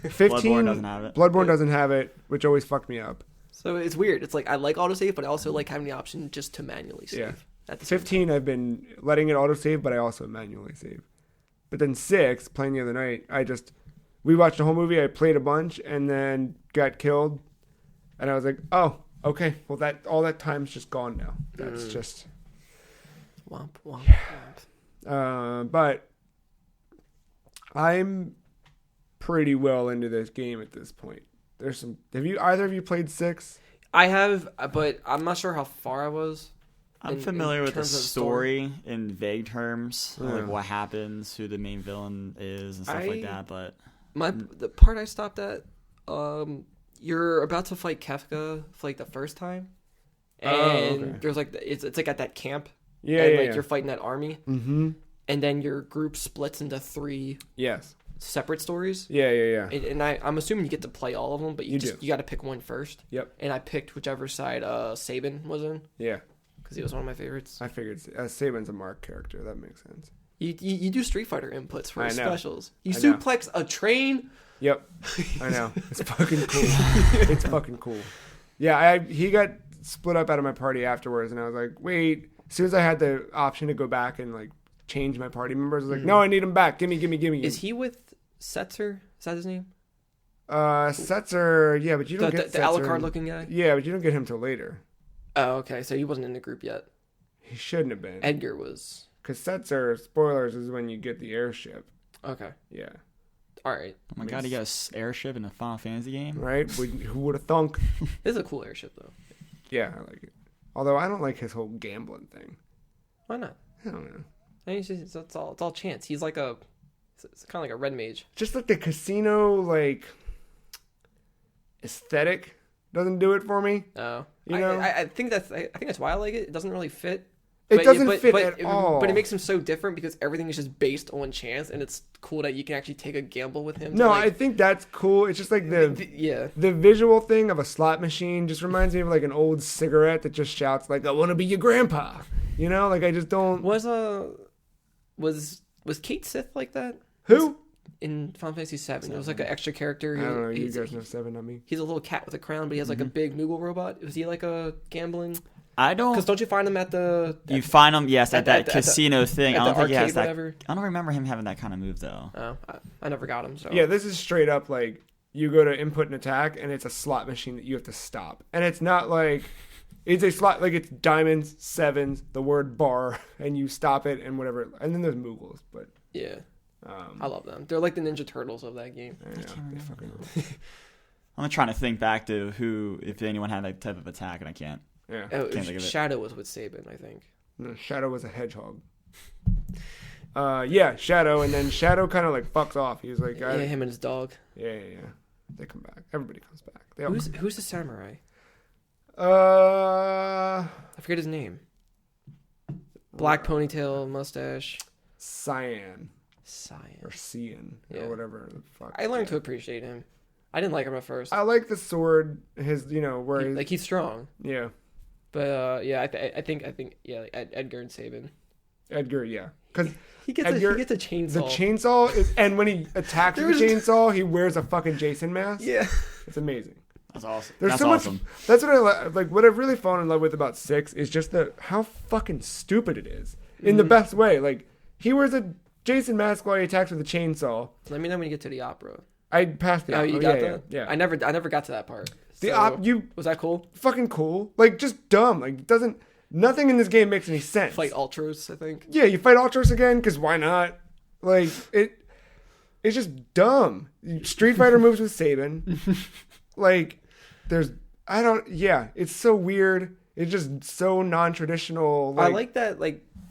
15. Bloodborne doesn't have it. Bloodborne doesn't have it, which always fucked me up. So it's weird. It's like, I like autosave, but I also like having the option just to manually save. Yeah. At the same 15, I've been letting it autosave, but I also manually save. But then 6, playing the other night, we watched the whole movie, I played a bunch, and then got killed. And I was like, oh, okay, well, all that time's just gone now. That's just... Womp, womp, womp. But I'm pretty well into this game at this point. Have either of you played 6? I have, but I'm not sure how far I was. I'm in familiar with the terms of story in vague terms, Yeah. like what happens, who the main villain is, and stuff like that. But The part I stopped at, you're about to fight Kefka for like the first time, and okay. there's like it's like at that camp, Yeah, and yeah, like yeah. you're fighting that army, Mm-hmm. and then your group splits into 3 Yes. separate stories. Yeah, yeah, yeah. And I'm assuming you get to play all of them, but you do. got to pick one first. Yep. And I picked whichever side Sabin was in, Yeah. because he was one of my favorites. I figured Saban's a Mark character. That makes sense. You do Street Fighter inputs for I his know. specials. You I know. suplex a train. Yep, I know. It's fucking cool. It's fucking cool. Yeah, he got split up out of my party afterwards, and I was like, wait. As soon as I had the option to go back and like change my party members, I was like, no, I need him back. Gimme. Is he with Setzer? Is that his name? Setzer, yeah, but you don't get the Setzer Alucard looking guy. Yeah, but you don't get him till later. Oh, okay. So he wasn't in the group yet. He shouldn't have been. Edgar was. Because Setzer, spoilers, is when you get the airship. Okay. Yeah. All right. oh my god, you got an airship in a Final Fantasy game? Right? Who would have thunk? This is a cool airship though. Yeah, I like it. Although I don't like his whole gambling thing. Why not? I don't know. I mean, it's all chance. He's like it's kind of like a red mage. Just like the casino, like, aesthetic doesn't do it for me. Oh, You know? I think that's why I like it. It doesn't really fit It doesn't fit at all. But it makes him so different because everything is just based on chance, and it's cool that you can actually take a gamble with him. No, I think that's cool. It's just like the visual thing of a slot machine just reminds me of like an old cigarette that just shouts like, "I want to be your grandpa." You know, like I just don't. Was Kate Sith like that? Who? In Final Fantasy VII, it was like an extra character. I don't know. You guys know 7 on me. He's a little cat with a crown, but he has like a big Moogle robot. Was he like a gambling? I don't. Because don't you find him at the? You find him, yes, at that casino thing. I don't think he has that. Whatever. I don't remember him having that kind of move though. Oh, I never got him. So yeah, this is straight up like you go to input an attack, and it's a slot machine that you have to stop, and it's not like it's a slot like it's diamonds, sevens, the word bar, and you stop it and whatever, and then there's Moogles, but yeah. I love them. They're like the Ninja Turtles of that game. I know. Fucking I'm trying to think back to if anyone had that type of attack, and I can't. Yeah. Can't think of it. Shadow was with Sabin, I think. No, Shadow was a hedgehog. Yeah, Shadow, and then Shadow kind of like fucks off. He was like, him and his dog. Yeah. They come back. Everybody comes back. Who's the samurai? I forget his name. Black ponytail, mustache. Cyan. Or Cian, or whatever the fuck. I learned to appreciate him. I didn't like him at first. I like the sword, where he's strong. Yeah. But I think like Edgar and Sabin. Edgar, yeah, because he gets a chainsaw. The chainsaw is, and when he attacks the chainsaw, he wears a fucking Jason mask. Yeah, it's amazing. That's awesome. That's awesome. That's what I like. What I've really fallen in love with about 6 is just how fucking stupid it is in the best way. Like he wears a Jason mask while he attacks with a chainsaw. Let me know when you get to the opera. I passed the opera. You got that? Yeah. I never got to that part. Was that cool? Fucking cool. Like just dumb. Like nothing in this game makes any sense. Fight Ultros, I think. Yeah, you fight Ultros again because why not? Like it's just dumb. Street Fighter moves with Sabin. Like it's so weird. It's just so non-traditional. I like that.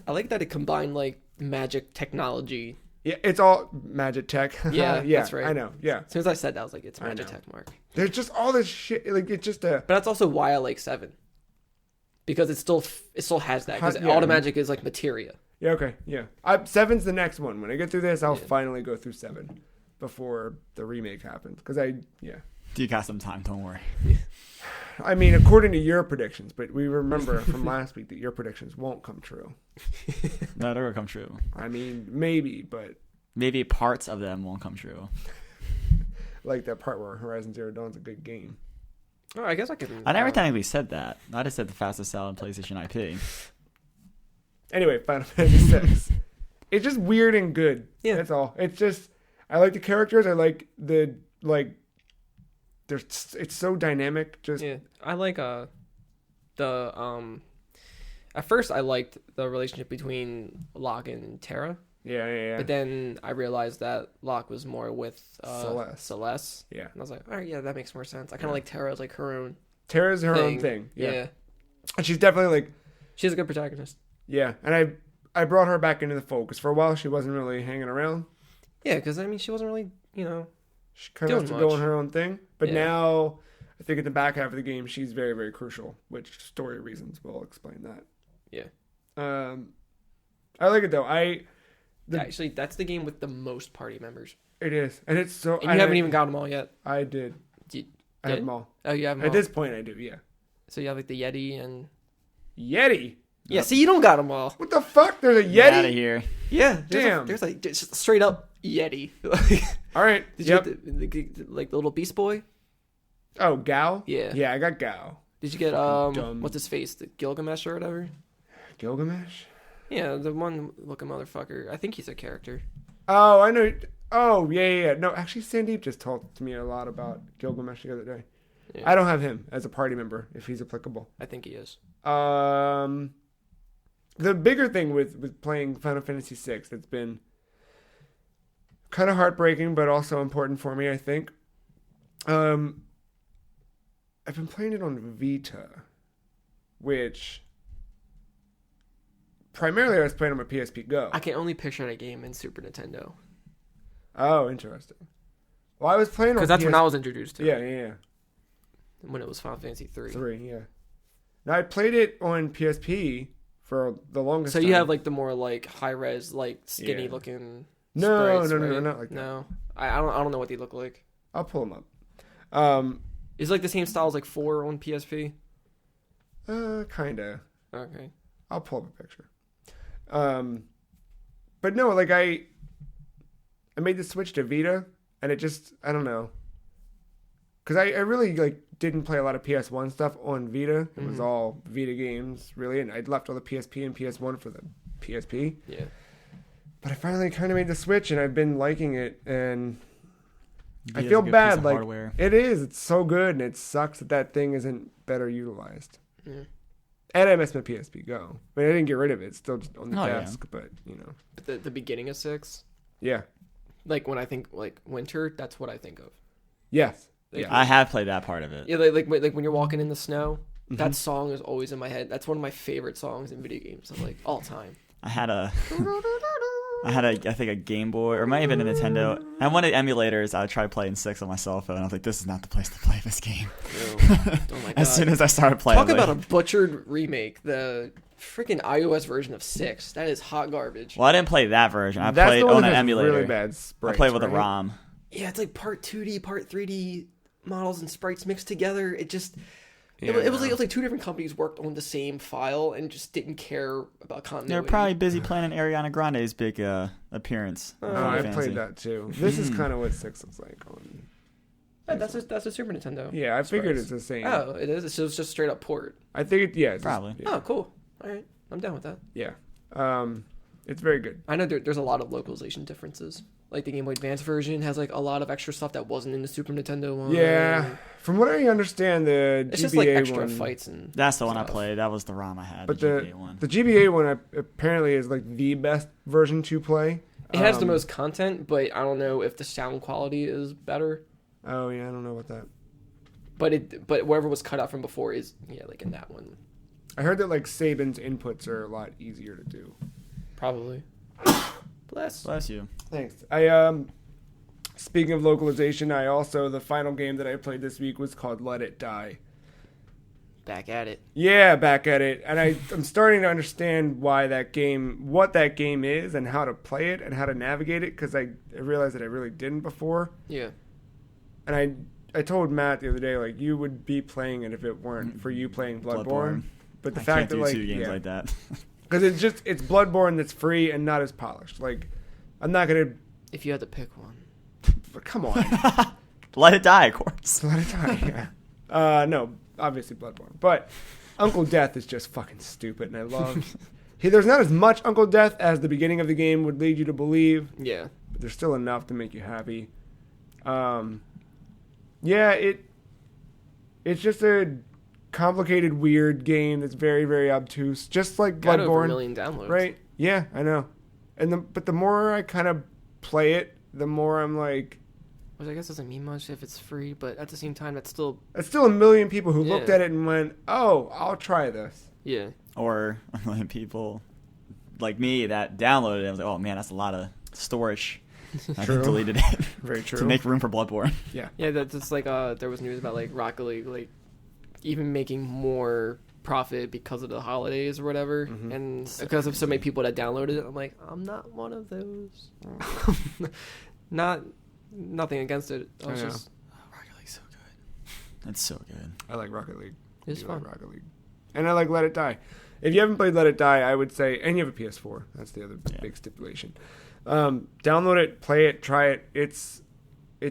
I like that it combined like magic technology. Yeah, it's all magic tech. Yeah, that's right. I know. Yeah. As soon as I said that, I was like, it's magic tech, Mark. There's just all this shit. Like it's just But that's also why I like 7, because it still has that. Because all the magic is like materia. Yeah. Okay. Yeah. 7's the next one. When I get through this, I'll finally go through 7 before the remake happens. Because You got some time. Don't worry. I mean, according to your predictions, but we remember from last week that your predictions won't come true. No, they're gonna come true. I mean, maybe, but maybe parts of them won't come true. Like that part where Horizon Zero Dawn's a good game. Oh, I guess I could. I never technically said that. I just said the fastest selling PlayStation IP. Anyway, Final Fantasy VI. It's just weird and good. Yeah, that's all. It's just I like the characters. I like the it's so dynamic. I like at first I liked the relationship between Locke and Terra. Yeah. But then I realized that Locke was more with Celeste. Yeah. And I was like, all right, yeah, that makes more sense. I kind of like Terra as like her own. Terra's her own thing. Yeah. And she's definitely she's a good protagonist. Yeah, and I brought her back into the fold because for a while she wasn't really hanging around. Yeah, because I mean she wasn't really she kind of has to go on her own thing. But now, I think in the back half of the game, she's very, very crucial, which story reasons will explain that. Yeah. I like it, though. Actually, that's the game with the most party members. It is. And it's so... And you haven't even got them all yet. I did. I have them all. Oh, you have them all? At this point, I do, yeah. So you have like the Yeti and... Yeti? Yeah, see, you don't got them all. What the fuck? There's a Yeti? Get out of here. Yeah. Damn. There's just straight up Yeti. All right. Did you get the little Beast Boy? Oh, Gao? Yeah. Yeah, I got Gao. Did you get what's his face? The Gilgamesh or whatever? Gilgamesh? Yeah, the one looking motherfucker. I think he's a character. Oh, I know. Oh, yeah. No, actually, Sandeep just talked to me a lot about Gilgamesh the other day. Yeah. I don't have him as a party member, if he's applicable. I think he is. The bigger thing with playing Final Fantasy VI that's been kind of heartbreaking, but also important for me, I think. I've been playing it on Vita, which primarily I was playing on my PSP Go. I can only picture that game in Super Nintendo. Oh, interesting. Well, I was playing on because that's when I was introduced to it. Yeah. When it was Final Fantasy 3. 3, yeah. Now I played it on PSP for the longest So time. you have like the more like high res, like skinny looking. No, sprites, no, right? not like that. No, I don't know what they look like. I'll pull them up. Is it like the same style as like 4 on PSP? Kinda. Okay. I'll pull up a picture. But no, like I made the switch to Vita, and it just, I don't know. Because I really like didn't play a lot of PS1 stuff on Vita. It was all Vita games, really, and I'd left all the PSP and PS1 for the PSP. Yeah. But I finally kind of made the switch, and I've been liking it, and Vita's I feel a good piece bad. of Like hardware. it is, it's so good, and it sucks that thing isn't better utilized. Yeah. And I miss my PSP Go. I mean, I didn't get rid of it; it's still just on the Oh, yeah. desk. But you know, But the beginning of 6, yeah, like when I think like winter, that's what I think of. yes, Like, yeah. I have played that part of it. Yeah, like when you're walking in the snow, that song is always in my head. That's one of my favorite songs in video games of like all time. I had a I think a Game Boy, or it might have been a Nintendo. I wanted emulators. I would try playing 6 on my cell phone. I was like, this is not the place to play this game. Oh my god! As soon as I started playing, Talk I was about like, a butchered remake. The freaking iOS version of 6. That is hot garbage. well, I didn't play that version. I That's played the one on that an has emulator. really bad sprites, I played with a right? ROM. Yeah, it's like part 2D, part 3D models and sprites mixed together. It just Yeah, it was like 2 different companies worked on the same file and just didn't care about continuity. They were probably busy planning Ariana Grande's big appearance. Oh, Final I Fantasy. played that too. This is kind of what 6 looks like on. Yeah, that's a Super Nintendo. Yeah, I figured Sprites. it's the same. Oh, it is. So it's just straight up port. I think it. Yeah, it's Probably. Just, yeah. Oh, cool. All right, I'm down with that. Yeah. It's very good. I know there's a lot of localization differences. Like the Game Boy Advance version has like a lot of extra stuff that wasn't in the Super Nintendo one. Yeah, from what I understand, the It's GBA just like extra one, fights and. That's the one I stuff. played. That was the ROM I had. but the the GBA one. the GBA one apparently is like the best version to play. It has the most content, but I don't know if the sound quality is better. Oh yeah, I don't know about that. But whatever was cut out from before is like in that one. I heard that like Saban's inputs are a lot easier to do. Probably. Bless. you. Thanks. Speaking of localization, the final game that I played this week was called Let It Die. Back at it. Yeah, back at it. And I'm starting to understand what that game is and how to play it and how to navigate it, because I realized that I really didn't before. Yeah. And I told Matt the other day, like, you would be playing it if it weren't for you playing Bloodborne. But the I fact can't that, do like, 2 games like that. because it's Bloodborne that's free and not as polished. Like, I'm not going to... If you had to pick one. Come on. Let it die, of course. Let it die, yeah. No, obviously Bloodborne. But Uncle Death is just fucking stupid, and I love... There's not as much Uncle Death as the beginning of the game would lead you to believe, Yeah. but there's still enough to make you happy. Yeah, it's just a complicated, weird game that's very, very obtuse, just like Got over Bloodborne. 1 million downloads. Right? Yeah, I know. But the more I kind of play it, the more I'm like... Which I guess doesn't mean much if it's free, but at the same time, that's still... That's still a million people who looked Yeah. at it and went, oh, I'll try this. Yeah. Or a million people like me that downloaded it. I was like, oh man, that's a lot of storage. I True. deleted it Very true. to make room for Bloodborne. Yeah. Yeah, that's just like, there was news about, like, Rocket League, like, even making more profit because of the holidays or whatever, and because of so many people that downloaded it. I'm like, I'm not one of those. Nothing against it. I was I know. just, Rocket League's so good. It's so good. I like Rocket League. it's I fun. like Rocket League. And I like Let It Die. If you haven't played Let It Die, I would say, and you have a PS4. That's the other big stipulation. Download it, play it, try it. It's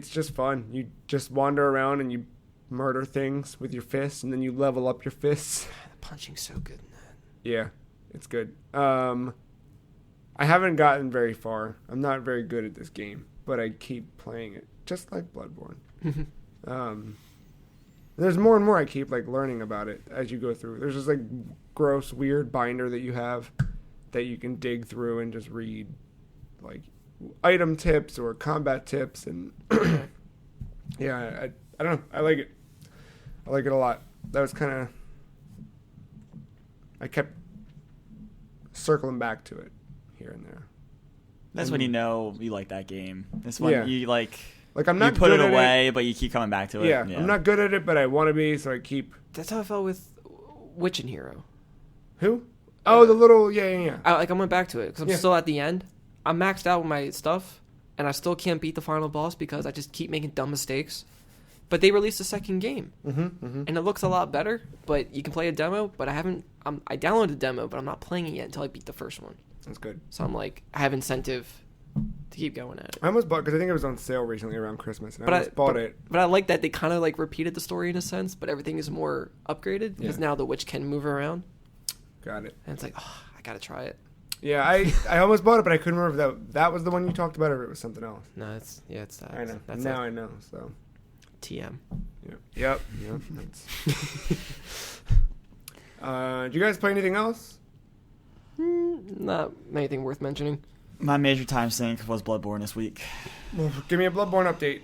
just fun. You just wander around and you murder things with your fists, and then you level up your fists. The punching's so good in that. Yeah, it's good. I haven't gotten very far. I'm not very good at this game, but I keep playing it, just like Bloodborne. There's more and more I keep like learning about it as you go through. There's this like gross, weird binder that you have that you can dig through and just read like item tips or combat tips, and yeah, I don't know. I like it. I like it a lot. That was kind of... I kept circling back to it here and there. That's when you know you like that game. This one Yeah. you like. Like, I'm You not put good it at away, but you keep coming back to it. Yeah, I'm not good at it, but I want to be, so I keep... That's how I felt with Witchin' Hero. Who? Oh, the little yeah. I went back to it because I'm Yeah. still at the end. I'm maxed out with my stuff, and I still can't beat the final boss because I just keep making dumb mistakes. But they released a second game, and it looks a lot better. But you can play a demo. But I haven't. I downloaded the demo, but I'm not playing it yet until I beat the first one. That's good. So I'm like, I have incentive to keep going at it. I almost bought because I think it was on sale recently around Christmas, and But I almost bought it. But I like that they kind of like repeated the story in a sense, but everything is more upgraded because now the witch can move around. Got it. And it's like, oh, I gotta try it. Yeah, I almost bought it, but I couldn't remember if that was the one you talked about or if it was something else. No, it's that. I know. That's Now I know. So. TM. Yep. That's... Did you guys play anything else? Not anything worth mentioning. My major time sink was Bloodborne this week. Well, give me a Bloodborne update.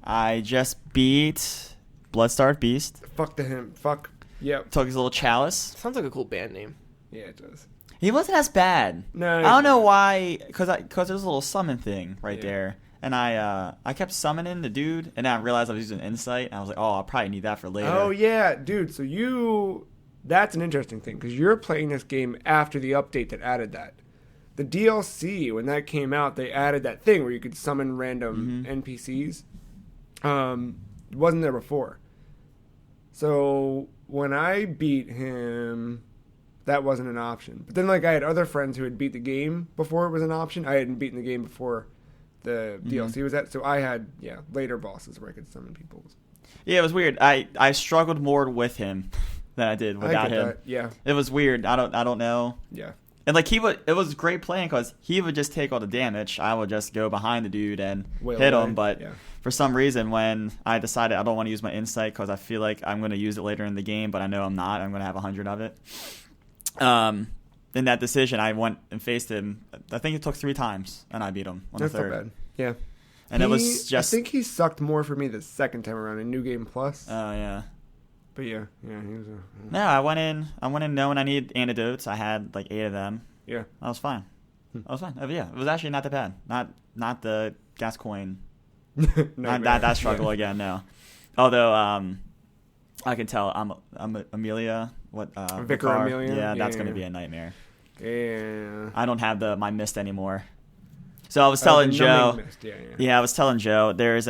I just beat Bloodstarved Beast. Fuck the him. Fuck. Yep. Took his little chalice. Sounds like a cool band name. Yeah, it does. He wasn't as bad. No. I don't know why, because there's a little summon thing right Yeah. there. And I kept summoning the dude, and then I realized I was using Insight, and I was like, oh, I'll probably need that for later. Oh, yeah, dude. So that's an interesting thing, because you're playing this game after the update that added that. The DLC, when that came out, they added that thing where you could summon random NPCs. It wasn't there before. So when I beat him, that wasn't an option. But then, like, I had other friends who had beat the game before it was an option. I hadn't beaten the game before the DLC was at, so I had later bosses where I could summon people. Yeah, it was weird. I struggled more with him than I did without him. That. Yeah, it was weird. I don't know. Yeah, and like it was great playing because he would just take all the damage. I would just go behind the dude and hit him. But for some reason, when I decided I don't want to use my Insight because I feel like I'm going to use it later in the game, but I know I'm not. I'm going to have 100 of it. In that decision, I went and faced him. I think it took 3 times, and I beat him on the third. Not bad. Yeah. And it was just... I think he sucked more for me the second time around in New Game Plus. Oh, yeah. But he was No, I went in knowing I needed antidotes. I had like 8 of them. Yeah. I was fine. Yeah, it was actually not that bad. Not the gas coin. Not that struggle again, no. Although, I can tell I'm Amelia. Vicar Amelia? Yeah, that's going to be a nightmare. Yeah. I don't have my mist anymore. So I was telling Joe. Mist. Yeah, I was telling Joe. There's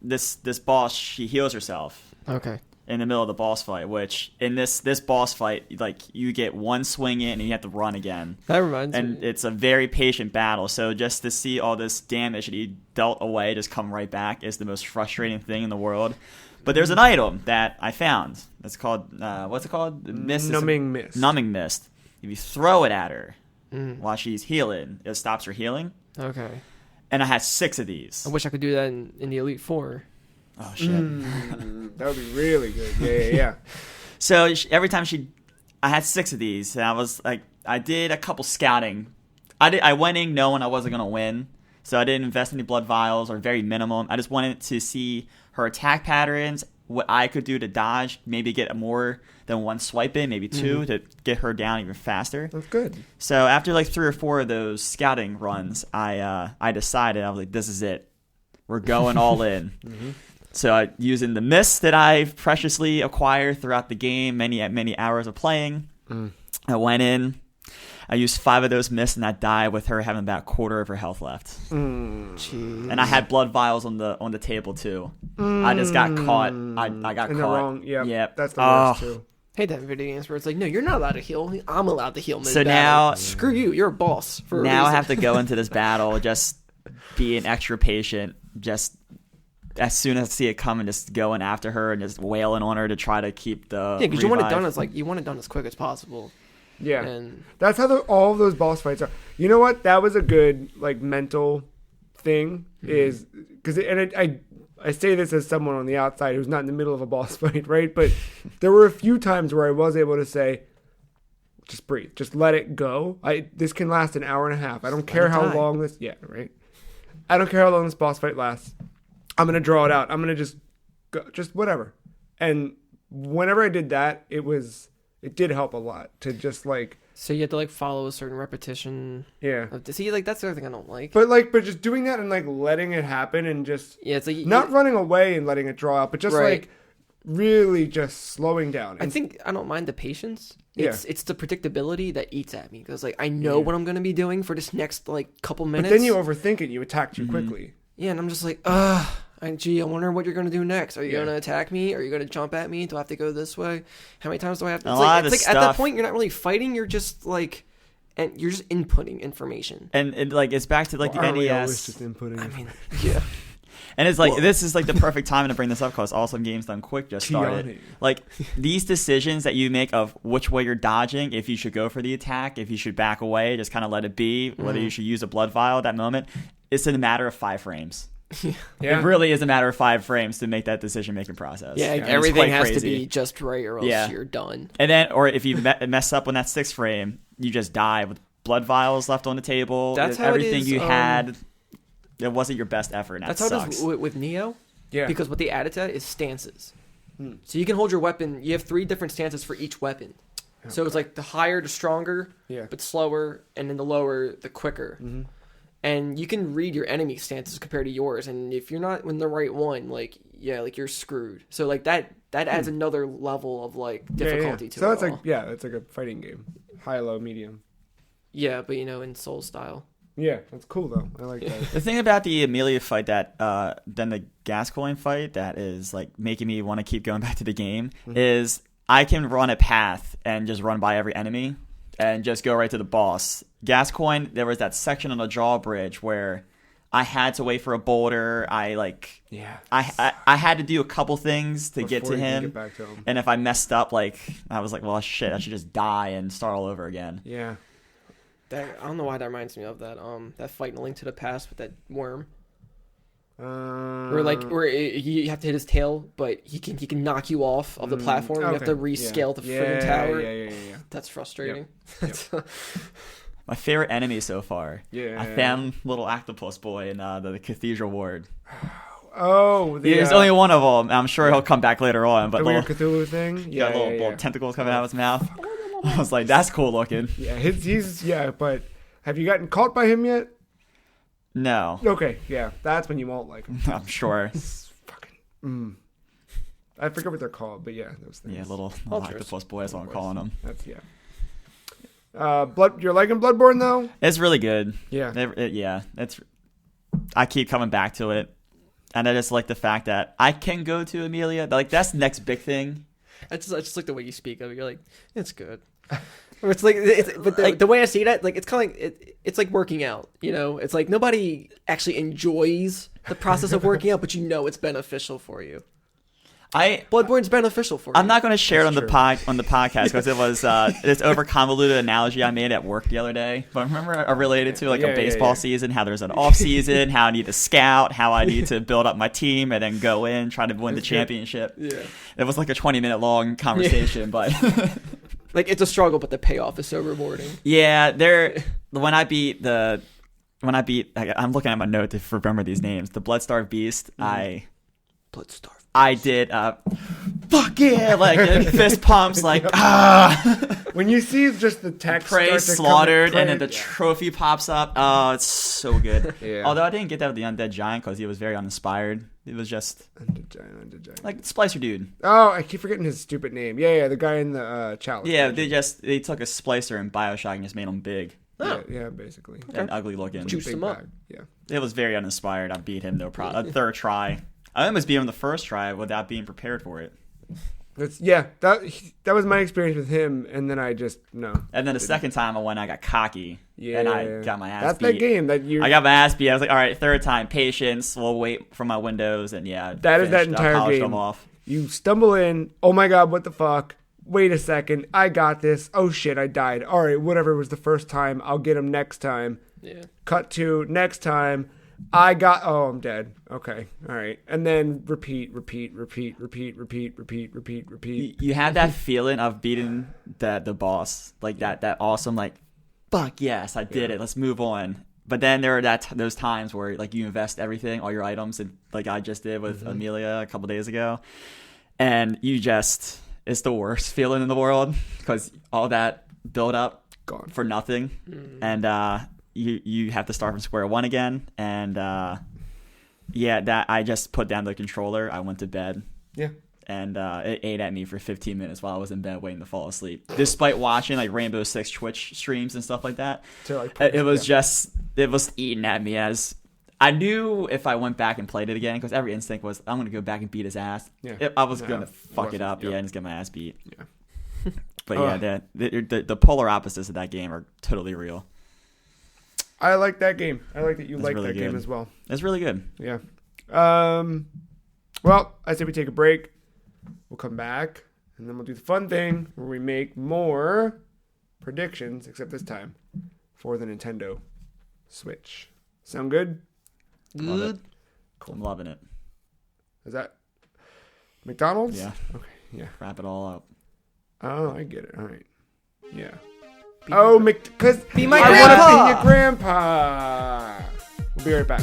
this boss. She heals herself. Okay. In the middle of the boss fight, which in this boss fight, like you get one swing in and you have to run again. That reminds me. And it's a very patient battle. So just to see all this damage that he dealt away just come right back is the most frustrating thing in the world. But there's an item that I found. It's called what's it called? Numbing mist. Numbing mist. If you throw it at her while she's healing, it stops her healing. Okay. And I had 6 of these. I wish I could do that in the Elite Four. Oh shit. That would be really good. Yeah. So every time I had 6 of these, and I was like, I did a couple scouting. I went in knowing I wasn't gonna win, so I didn't invest any blood vials or very minimum. I just wanted to see her attack patterns, what I could do to dodge, maybe get more than 1 swipe in, maybe 2 to get her down even faster. That's good. So after like 3 or 4 of those scouting runs, I decided, I was like, this is it. We're going all in. So using the mist that I've preciously acquired throughout the game, many hours of playing, I went in. I used 5 of those mists, and I died with her having about 1/4 of her health left. Jeez. And I had blood vials on the table too. I just got caught. I got In caught. the wrong. Yeah. Yep. That's the worst too. Hate that video games where it's like, no, you're not allowed to heal. I'm allowed to heal. So now, screw you. You're a boss. For now a I reason. have to go into this battle just being extra patient. Just as soon as I see it coming, just going after her and just wailing on her to try to keep the because you want it revive. done you want it done as quick as possible. Yeah. And That's how all of those boss fights are. You know what? That was a good like mental thing is because I say this as someone on the outside who's not in the middle of a boss fight, right? But there were a few times where I was able to say, just breathe, just let it go. This can last an hour and a half. I don't care how long this. Yeah, right. I don't care how long this boss fight lasts. I'm gonna draw it out. I'm gonna just go, just whatever. And whenever I did that, it did help a lot to just like. so you have to like follow a certain repetition. Yeah. See, like that's the other thing I don't like. But just doing that and like letting it happen and just Yeah, it's like not running away and letting it draw out, but just Right. like really just slowing down. I think I don't mind the patience. Yeah. It's the predictability that eats at me because like I know what I'm gonna be doing for this next like couple minutes. But then you overthink it. You attack too quickly. Yeah, and I'm just like, gee, I wonder what you're gonna do next. Are you gonna attack me? Are you gonna jump at me? Do I have to go this way? How many times do I have to? It's like at that point you're not really fighting. You're just like, and you're just inputting information. And like it's back to like the NES. Just inputting. I mean, yeah. And it's like this is like the perfect time to bring this up because Awesome Games Done Quick just started. Like these decisions that you make of which way you're dodging, if you should go for the attack, if you should back away, just kind of let it be, whether you should use a blood vial at that moment, it's in a matter of 5 frames. It really is a matter of 5 frames to make that decision-making process. Yeah, and everything has to be just right or else you're done. And then, or if you mess up on that 6th frame, you just die with blood vials left on the table. That's how everything it is, you had. It wasn't your best effort. And that's sucks. how it is with Neo. Yeah. Because what they added to that is stances. So you can hold your weapon. You have 3 different stances for each weapon. So it's like the higher, the stronger, but slower, and then the lower, the quicker. And you can read your enemy stances compared to yours. And if you're not in the right one, like you're screwed. So like that adds another level of like difficulty to it. So it's like it's like a fighting game, high, low, medium. Yeah, but in Soul style. Yeah, that's cool though. I like that. The thing about the Amelia fight then the Gascoigne fight that is like making me want to keep going back to the game is I can run a path and just run by every enemy and just go right to the boss. Gascoigne, there was that section on the drawbridge where I had to wait for a boulder. I had to do a couple things to get to him. Back to him. And if I messed up, like I was like, well, shit, I should just die and start all over again. Yeah. I don't know why that reminds me of that fight in A Link to the Past with that worm. Where you have to hit his tail, but he can knock you off of the platform. You have to rescale the friggin' tower. Yeah. That's frustrating. Yep. My favorite enemy so far. Yeah. I found little octopus boy in the cathedral ward. Oh, there's only one of them. I'm sure he'll come back later on. But the weird Cthulhu thing. Yeah, little tentacles coming out of his mouth. I was like, that's cool looking. Yeah, he's but have you gotten caught by him yet? No. Okay, yeah, that's when you won't like him. I'm sure. Fucking. I forget what they're called, but yeah, those things. Yeah, little octopus boy. That's what I'm calling them. That's You're liking Bloodborne though? It's really good. Yeah. I keep coming back to it, and I just like the fact that I can go to Amelia. Like that's the next big thing. I just like the way you speak of it. You're like, it's good. It's like, the way I see that, like it's kind of like it's like working out. It's like nobody actually enjoys the process of working out, but it's beneficial for you. Bloodborne's beneficial for you. I'm not going to share it on the podcast because it was this over convoluted analogy I made at work the other day. But remember, I related to a baseball season, how there's an off season, how I need to scout, how I need to build up my team, and then go in try to win the championship. Yeah, it was like a 20-minute long conversation, but like it's a struggle, but the payoff is so rewarding. Yeah, I'm looking at my note to remember these names. The Bloodstarved Beast, Bloodstarved. I did fuck yeah, like fist pumps, like when you see just the text prey slaughtered and then the trophy pops up. Oh, it's so good. Although I didn't get that with the Undead Giant because he was very uninspired. It was just Undead Giant, like Splicer dude. Oh, I keep forgetting his stupid name. Yeah, the guy in the chalice. Yeah, they took a Splicer in BioShock and just made him big. Oh. Yeah, basically. And ugly looking. Juiced him up. Yeah. It was very uninspired. I beat him no problem. A third try. I almost beat him the first try without being prepared for it. That was my experience with him, and then I just And then the second time I got cocky, and I got my ass beat. That's that game I got my ass beat. I was like, all right, third time, patience. We'll wait for my windows, and that is that entire game. Them off. You stumble in. Oh my god, what the fuck? Wait a second, I got this. Oh shit, I died. All right, whatever was the first time, I'll get him next time. Yeah. Cut to next time. I'm dead. Okay. All right. And then repeat. You have that feeling of beating the boss. Like that awesome, like, fuck yes, I did it. Let's move on. But then there are those times where like you invest everything, all your items, and like I just did with Amelia a couple days ago. And it's the worst feeling in the world because all that build up gone for nothing. And, You have to start from square one again, and that I just put down the controller. I went to bed. Yeah, and it ate at me for 15 minutes while I was in bed waiting to fall asleep. Despite watching like Rainbow Six Twitch streams and stuff like that, it was eating at me. As I knew if I went back and played it again, because every instinct was I'm going to go back and beat his ass. Yeah. I was going to fuck it up, and just get my ass beat. Yeah. But the polar opposites of that game are totally real. I like that game. I like that you like really that game good. as well. It's really good. Yeah. Well, I say we take a break. We'll come back, and then we'll do the fun thing where we make more predictions, except this time for the Nintendo Switch. Sound good? Love it. Cool. I'm loving it. Is that McDonald's? Yeah. Okay. Yeah. Wrap it all up. Oh, I get it. All right. Yeah. Because Be my I grandpa! want to be your grandpa. We'll be right back.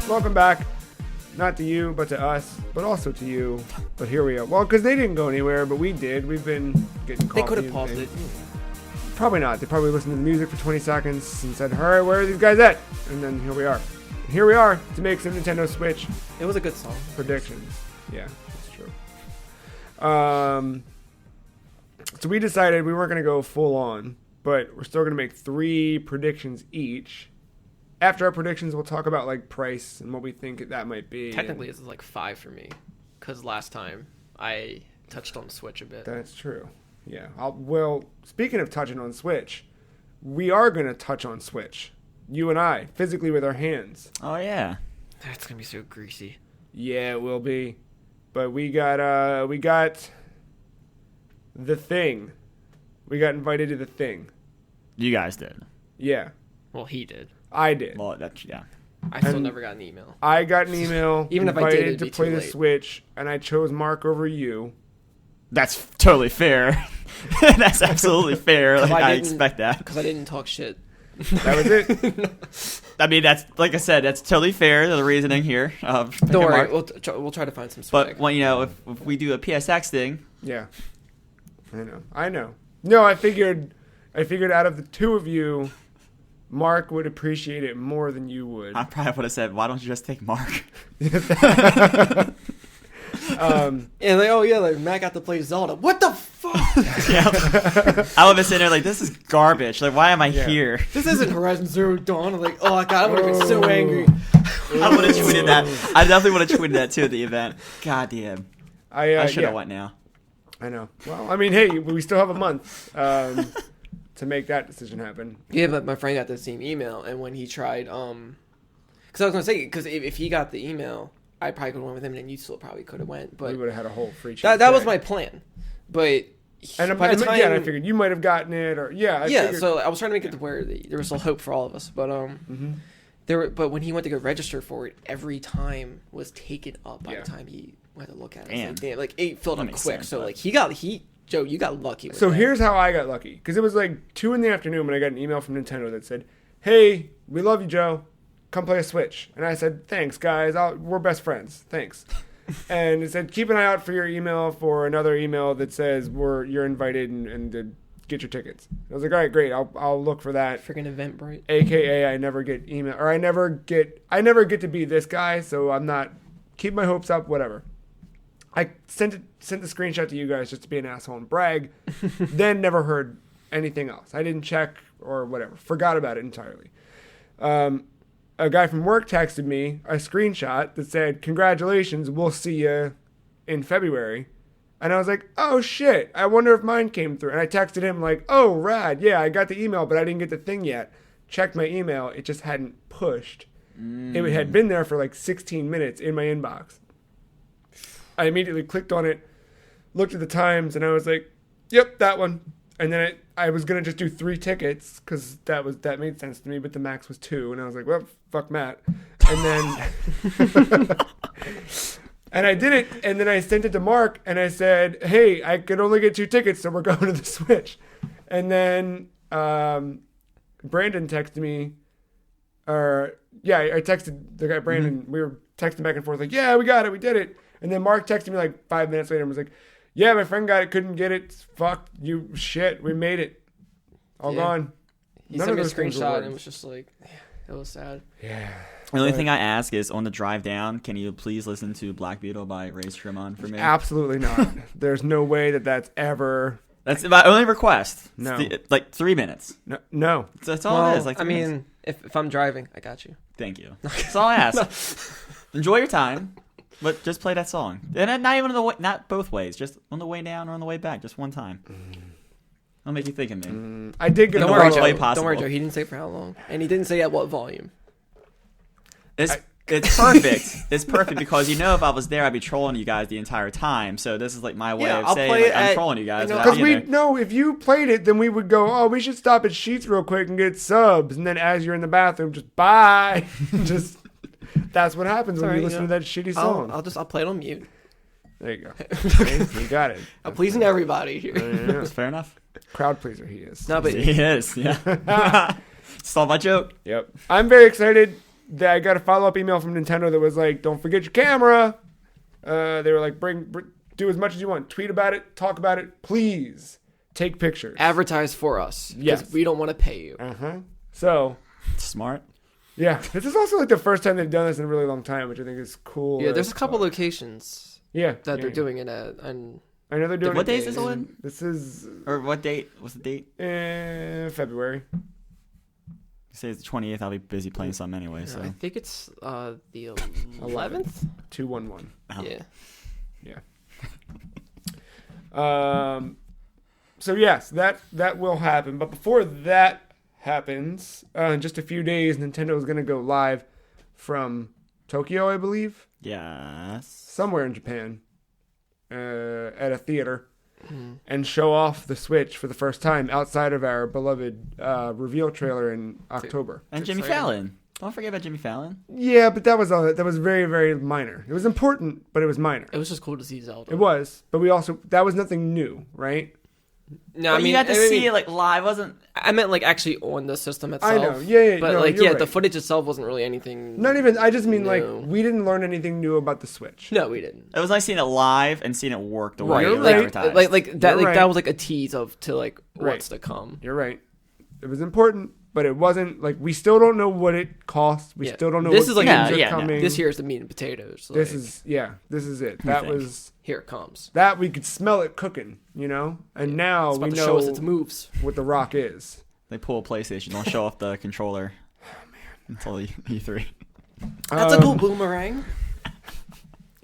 Welcome back. Not to you, but to us, but also to you. But here we are. Well, because they didn't go anywhere, but we did. We've been getting coffee. They could have paused it. Probably not. They probably listened to the music for 20 seconds and said, all right, where are these guys at? And then here we are. And here we are to make some Nintendo Switch It was a good song. predictions. Yeah, that's true. So we decided we weren't going to go full on, but we're still going to make 3 predictions each. After our predictions, we'll talk about like price and what we think that might be. Technically, this is like 5 for me, because last time I touched on the Switch a bit. That's true. Yeah. Well, speaking of touching on Switch, we are going to touch on Switch. You and I, physically with our hands. Oh yeah. That's gonna be so greasy. Yeah, it will be. But we got The Thing. We got invited to The Thing. You guys did. Yeah. Well, he did. I did. Well, that's yeah. I still And never got an email. I got an email Even if I invited did, it'd to be play too the late. Switch, and I chose Mark over you. That's totally fair. That's absolutely fair. Like, I expect that. Because I didn't talk shit. That was it. I mean, that's like I said. That's totally fair. The reasoning here. Don't worry, we'll try to find some swag. But when if we do a PSX thing, Yeah. I know. No, I figured out of the two of you, Mark would appreciate it more than you would. I probably would have said, "Why don't you just take Mark?" And like, oh yeah, like Matt got to play Zelda. What the fuck? Yeah. I would have been sitting there like, "This is garbage. Like, why am I here?" This isn't Horizon Zero Dawn. I'm like, oh god, I would have been so angry. I would have tweeted that. I definitely would have tweeted that too at the event. God damn. I should have went now. I know. Well, I mean, hey, we still have a month to make that decision happen. Yeah, but my friend got the same email, and when he tried, because I was gonna say, because if he got the email, I probably could have went with him, and then you still probably could have went. But We would have had a whole free chat. that was my plan. But And by the time, yeah, I figured you might have gotten it, or I figured, so I was trying to make it to where there was still hope for all of us. But but when he went to go register for it, every time was taken up by the time he went to look at it. Damn. It's like it filled That up makes quick. sense, So but- like Joe, you got lucky. With So that. here's how I got lucky, because it was like 2 p.m. when I got an email from Nintendo that said, "Hey, we love you, Joe. Come play a Switch." And I said, "Thanks, guys. We're best friends. Thanks." And it said, "Keep an eye out for your email for another email that says you're invited and to get your tickets." I was like, "All right, great. I'll look for that." freaking Eventbrite. AKA, I never get email, or I never get to be this guy, so I'm not. Keep my hopes up. Whatever. I sent the screenshot to you guys just to be an asshole and brag. Then never heard anything else. I didn't check or whatever. Forgot about it entirely. A guy from work texted me a screenshot that said, "Congratulations, we'll see you in February." And I was like, "Oh shit, I wonder if mine came through." And I texted him like, "Oh rad, yeah, I got the email, but I didn't get the thing yet." Checked my email, it just hadn't pushed. It had been there for like 16 minutes in my inbox. I immediately clicked on it, looked at the times, and I was like, "Yep, that one." And then I was gonna just do 3 tickets because that made sense to me, but the max was 2, and I was like, "Well, fuck Matt." And then and I did it, and then I sent it to Mark, and I said, "Hey, I could only get 2 tickets, so we're going to the Switch." And then Brandon texted me, I texted the guy Brandon. We were texting back and forth like, yeah, we got it, we did it. And then Mark texted me like 5 minutes later and was like, yeah, my friend got it, couldn't get it. Fuck you, shit, we made it. All gone. He None sent me of a those things were screenshot words. and it was just like, it was sad. Yeah. The only thing I ask is on the drive down, can you please listen to Black Beetle by Ray Shrimon for me? Absolutely not. There's no way that's ever. That's my only request. No. Like 3 minutes. No. That's all it is. Like I 3 mean, minutes. if I'm driving, I got you. Thank you. That's all I ask. Enjoy your time, but just play that song. And not even not both ways. Just on the way down or on the way back. Just one time. I'll make you think of me. I did get Don't the worry, worst way Joe. possible. Don't worry, Joe. He didn't say for how long, and he didn't say at what volume. It's perfect. It's perfect because if I was there, I'd be trolling you guys the entire time. So this is like my way of I'll saying play like, it I'm at- trolling you guys. you know, without Because being there. if you played it, then we would go, oh, we should stop at Sheets real quick and get subs. And then as you're in the bathroom, just bye. Just that's what happens when Sorry, you listen to that shitty song. I'll play it on mute. There you go. See, you got it. I'm pleasing everybody here. Yeah. Fair enough. Crowd pleaser he is. No, but He is. Yeah. Stole my joke. Yep. I'm very excited that I got a follow-up email from Nintendo that was like, don't forget your camera. They were like, do as much as you want. Tweet about it. Talk about it. Please take pictures. advertise for us. 'Cause Yes. we don't want to pay you. Uh-huh. So, Smart. yeah. This is also like the first time they've done this in a really long time, which I think is cool. Yeah, there's a as couple fuck. locations Yeah. that yeah, they're doing it at, and I know they're doing What it day is this on? This is Or what date? What's the date? February. You say it's the 28th. I'll be busy playing something anyway. So I think it's the 11th. 211. Oh. Yeah. So yes, that will happen. But before that happens, in just a few days, Nintendo is going to go live from Tokyo, I believe, yes. somewhere in Japan, at a theater, and show off the Switch for the first time outside of our beloved reveal trailer in October. And Jimmy exciting. Fallon. Don't forget about Jimmy Fallon. Yeah, but that was very, very minor. It was important, but it was minor. It was just cool to see Zelda. It was, but that was nothing new, right? No, But you got to see it like live. Wasn't I meant like actually on the system itself. I know. Yeah. But no, like, you're yeah, right. the footage itself wasn't really anything. Not even. I just mean No. like we didn't learn anything new about the Switch. No, we didn't. it was nice seeing it live and seeing it work the way Right, it was right. advertised. like that. You're Like right. that was like a tease to like Right. what's to come. You're right. It was important, but it wasn't like we still don't know what it costs. We Yeah. still don't know This what is like- games Yeah, are no. coming. This here is the meat and potatoes. This like, is it. That think. was here it comes. that we could smell it cooking, and now It's about we to know show us its moves. what the Rock is. They pull a PlayStation. Don't show off the controller. Until E3. That's a cool boomerang.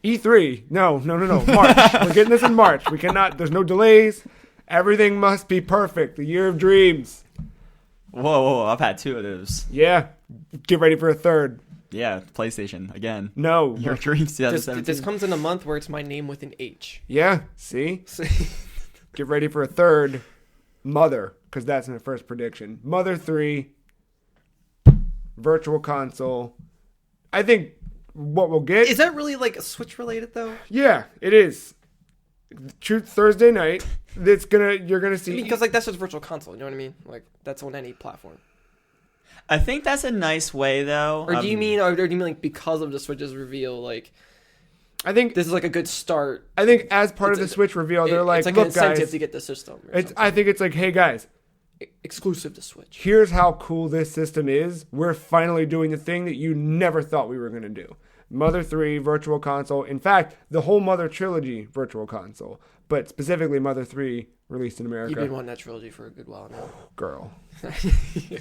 E3. No. March. We're getting this in March. We cannot. There's no delays. Everything must be perfect. The year of dreams. Whoa! I've had 2 of those. Yeah. Get ready for a third. Yeah, PlayStation again. No. Your dreams. This 2017. comes in a month where it's my name with an H. Yeah. See? Get ready for a third. Mother, because that's my first prediction. Mother 3. Virtual console. I think what we'll get. Is that really like Switch related though? Yeah, it is. Truth Thursday night. You're gonna see. Because like that's just virtual console. You know what I mean? Like that's on any platform. I think that's a nice way though. Or do you mean like because of the Switch's reveal, like I think this is like a good start? as part of the Switch reveal, they're like, it's like look, an incentive guys. to get the system. Or I think it's like, hey guys, exclusive to Switch. here's how cool this system is. We're finally doing the thing that you never thought we were gonna do. Mother 3 Virtual Console. In fact, the whole Mother trilogy Virtual Console, but specifically Mother 3 released in America. You've been wanting that trilogy for a good while now. Girl.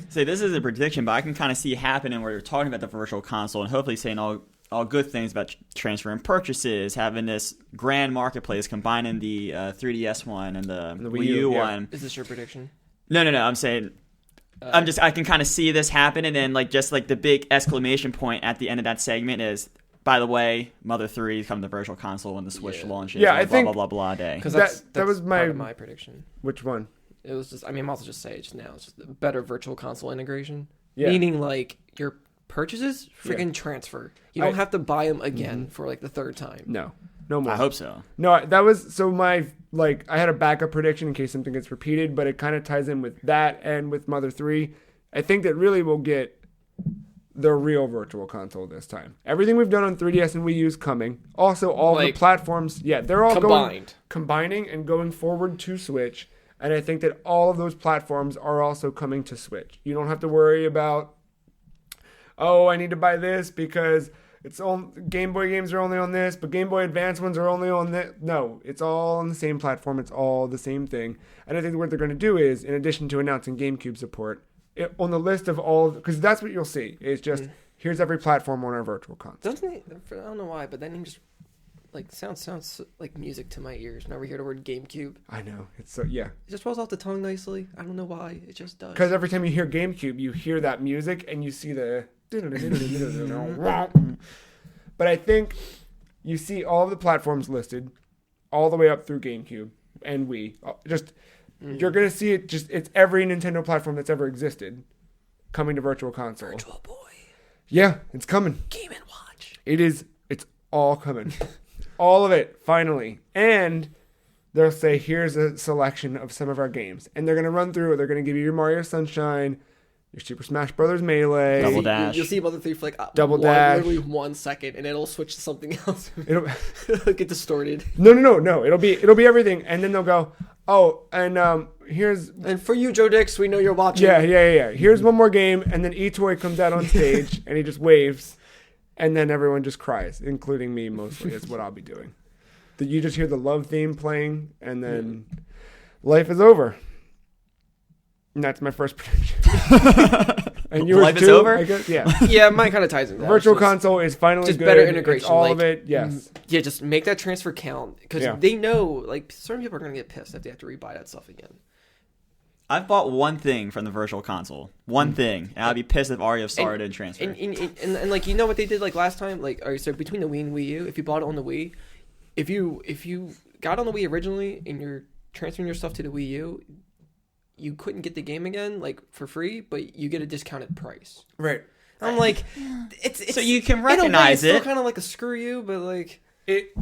say this is a prediction, but I can kind of see it happening where you're talking about the virtual console and hopefully saying all good things about transferring purchases, having this grand marketplace, combining the 3DS one and the Wii U yeah. one. Is this your prediction? No. I'm saying I can kind of see this happen, and then just the big exclamation point at the end of that segment is, by the way, Mother 3 is coming to virtual console when the Switch Yeah. launches. Yeah, on I blah, think- blah blah blah day. Because That was part of my prediction. Which one? It was just. I mean, I might also just say it just now. It's just better virtual console integration. Yeah. Meaning like your purchases freaking transfer. You don't have to buy them again for like the third time. No more. I hope so. No, that was so my I had a backup prediction in case something gets repeated, but it kind of ties in with that and with Mother 3. I think that really we'll get the real virtual console this time. Everything we've done on 3DS and Wii U is coming. Also, all the platforms, they're all combining and going forward to Switch. And I think that all of those platforms are also coming to Switch. You don't have to worry about, I need to buy this because it's all Game Boy games are only on this, but Game Boy Advance ones are only on that. No, it's all on the same platform. It's all the same thing. And I think what they're going to do is, in addition to announcing GameCube support, on the list of all, because that's what you'll see, is just here's every platform on our virtual console. Doesn't it? I don't know why, but that name just sounds like music to my ears. Whenever I hear the word GameCube, I know it's so It just rolls off the tongue nicely. I don't know why, it just does. Because every time you hear GameCube, you hear that music and you see the. But I think you see all of the platforms listed, all the way up through GameCube and Wii. You're gonna see it. It's every Nintendo platform that's ever existed coming to Virtual Console. Virtual Boy. Yeah, it's coming. Game and Watch. It is. It's all coming. All of it, finally. And they'll say, here's a selection of some of our games. And they're going to run through it. They're going to give you your Mario Sunshine, your Super Smash Brothers Melee. Double Dash. You'll see about the three for Double Dash. Literally 1 second, and it'll switch to something else. It'll get distorted. No. It'll be everything. And then they'll go, here's... And for you, Joe Dix, we know you're watching. Yeah. Here's one more game. And then Etoy comes out on stage, and he just waves. And then everyone just cries, including me mostly. That's what I'll be doing. You just hear the love theme playing, and then life is over. And that's my first prediction. And yours life too, is over? I guess? Yeah. Yeah, mine kind of ties into that. Virtual console is finally just good. Better integration. It's all of it, yes. Yeah, just make that transfer count. Because they know, certain people are going to get pissed if they have to rebuy that stuff again. I've bought one thing from the Virtual Console. One thing. And I'd be pissed if Aria started and transferred. And you know what they did last time? So between the Wii and Wii U, if you bought it on the Wii, if you got on the Wii originally and you're transferring your stuff to the Wii U, you couldn't get the game again, for free, but you get a discounted price. Right. I'm like, it's so you can recognize it. It's still kind of like a screw you, but it.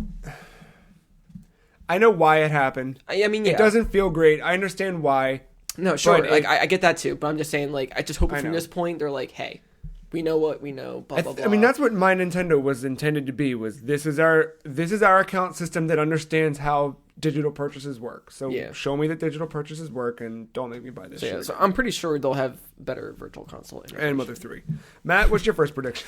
I know why it happened. I mean, yeah. It doesn't feel great. I understand why. No, sure. I get that too, but I'm just saying, I just hope from this point they're like, hey, we know what we know. Blah blah blah. I mean, that's what My Nintendo was intended to be. Was this is our account system that understands how digital purchases work. So show me that digital purchases work, and don't make me buy this shit. So I'm pretty sure they'll have better Virtual Console and Mother 3. Matt, what's your first prediction?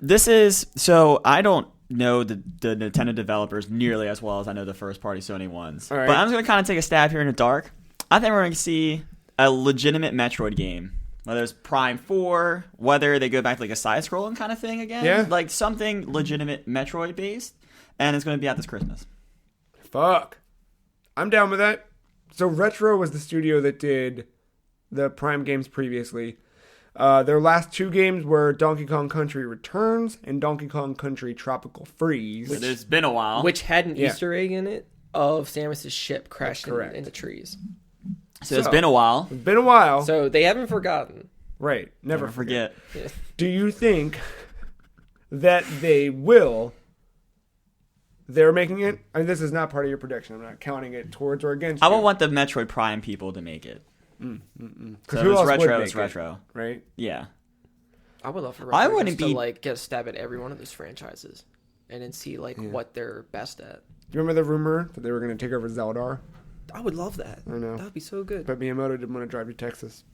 This is I don't know the Nintendo developers nearly as well as I know the first party Sony ones. Right. But I'm just gonna kind of take a stab here in the dark. I think we're going to see a legitimate Metroid game. Whether it's Prime 4, whether they go back to a side-scrolling kind of thing again. Yeah. Something legitimate Metroid-based. And it's going to be out this Christmas. Fuck. I'm down with that. So Retro was the studio that did the Prime games previously. Their last two games were Donkey Kong Country Returns and Donkey Kong Country Tropical Freeze. It's been a while. Which had an Easter egg in it of Samus's ship crashing in the trees. So it's been a while. It's been a while. So they haven't forgotten. Right. Never forget. Yeah. Do you think that they will... They're making it... I mean, this is not part of your prediction. I'm not counting it towards or against I you. would want the Metroid Prime people to make it. Because So who it's else retro, would it's make retro. it, right? Yeah. I would love for Retro I wouldn't to get a stab at every one of those franchises and then see what they're best at. Do you remember the rumor that they were going to take over Zeldar? I would love that. I know. That would be so good. But Miyamoto didn't want to drive to Texas.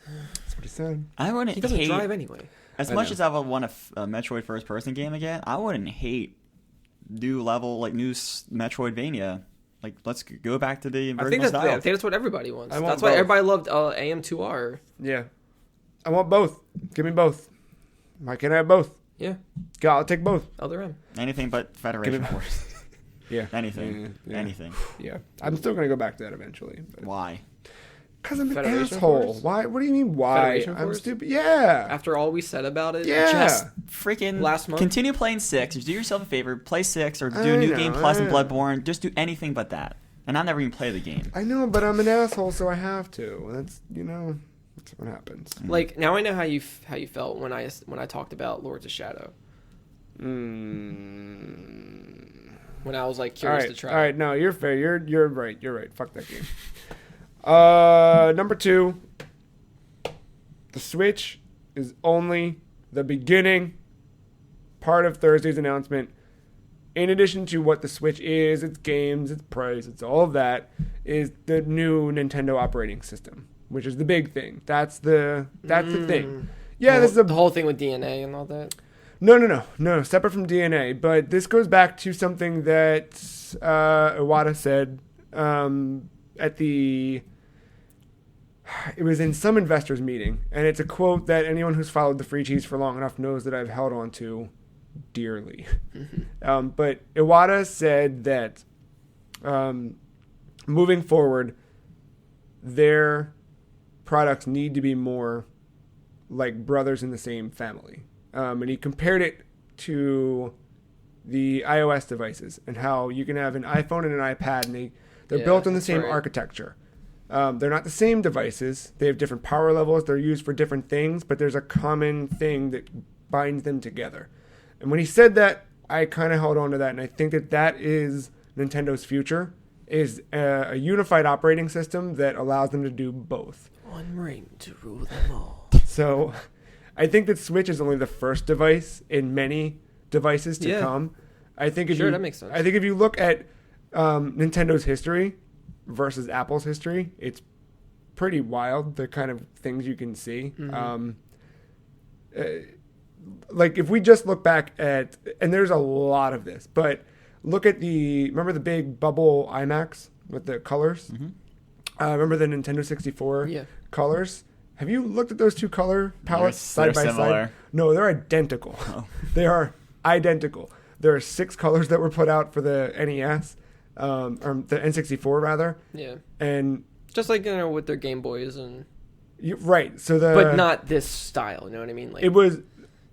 That's what he said. He doesn't drive anyway. As much as I would want a Metroid first-person game again, I wouldn't hate new Metroidvania. Let's go back to the original style. I think that's what everybody wants. That's why everybody loved AM2R. Yeah. I want both. Give me both. Why can't I have both? Yeah. I'll take both. Other M. Anything but Federation Force. Yeah. Anything. Yeah. Anything. Yeah. I'm still going to go back to that eventually. Why? Because I'm an Federation asshole. Force? Why? What do you mean why? Federation I'm Force? stupid. Yeah. After all we said about it. Yeah. Just freaking last month. Continue playing 6. Just do yourself a favor. Play 6 or do a new game plus in Bloodborne. Just do anything but that. And I'll never even play the game. I know, but I'm an asshole, so I have to. That's that's what happens. Now I know how you felt when I talked about Lords of Shadow. When I was curious to try. All right, no, you're fair. You're right. You're right. Fuck that game. Number 2, the Switch is only the beginning part of Thursday's announcement. In addition to what the Switch is, its games, its price, it's all of that, is the new Nintendo operating system, which is the big thing. That's the thing. Yeah, this is the whole thing with DNA and all that. No, separate from DNA. But this goes back to something that Iwata said it was in some investors meeting, and it's a quote that anyone who's followed the free cheese for long enough knows that I've held on to dearly. But Iwata said that moving forward, their products need to be more like brothers in the same family. And he compared it to the iOS devices and how you can have an iPhone and an iPad, and they're built on the same architecture. They're not the same devices. They have different power levels. They're used for different things, but there's a common thing that binds them together. And when he said that, I kind of held on to that, and I think that is Nintendo's future, is a unified operating system that allows them to do both. One ring to rule them all. So I think that Switch is only the first device in many devices to come. I think that makes sense. I think if you look at Nintendo's history versus Apple's history, it's pretty wild, the kind of things you can see. Like if we just look back at, and there's a lot of this, but look at remember the big bubble iMacs with the colors? Remember the Nintendo 64 colors? Have you looked at those two color palettes side by side? No, they're identical. Oh. They are identical. There are 6 colors that were put out for the NES, or the N64 rather. Yeah. And just like, with their Game Boys and... Right. So but not this style, you know what I mean? Like, it was...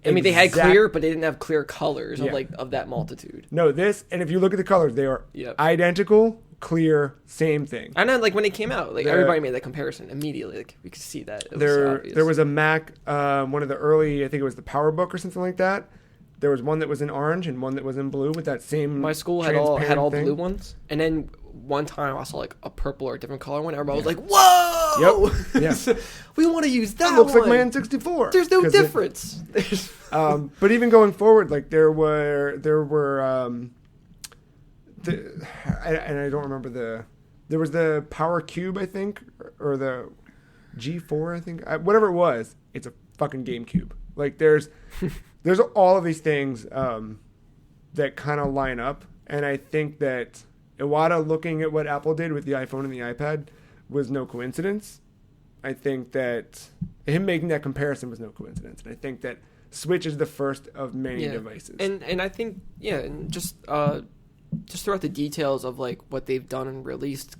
they had clear, but they didn't have clear colors of that multitude. No, and if you look at the colors, they are identical, clear, same thing. I know, like when it came out, like everybody made that comparison immediately. Like we could see that. There was a Mac, one of the early, I think it was the PowerBook or something like that. There was one that was in orange and one that was in blue with that same. My school had all blue ones, and then one time I saw like a purple or a different color one. Everybody was like, "Whoa!" Yep. Yeah. We want to use that. It looks like my N64. There's no difference. But even going forward, like there were I don't remember there was the Power Cube, I think, or the G4, I think, whatever it was. It's a fucking GameCube. Like there's all of these things that kind of line up, and I think that Iwata looking at what Apple did with the iPhone and the iPad was no coincidence. I think that him making that comparison was no coincidence, and I think that Switch is the first of many devices. And I think and just throughout the details of like what they've done and released,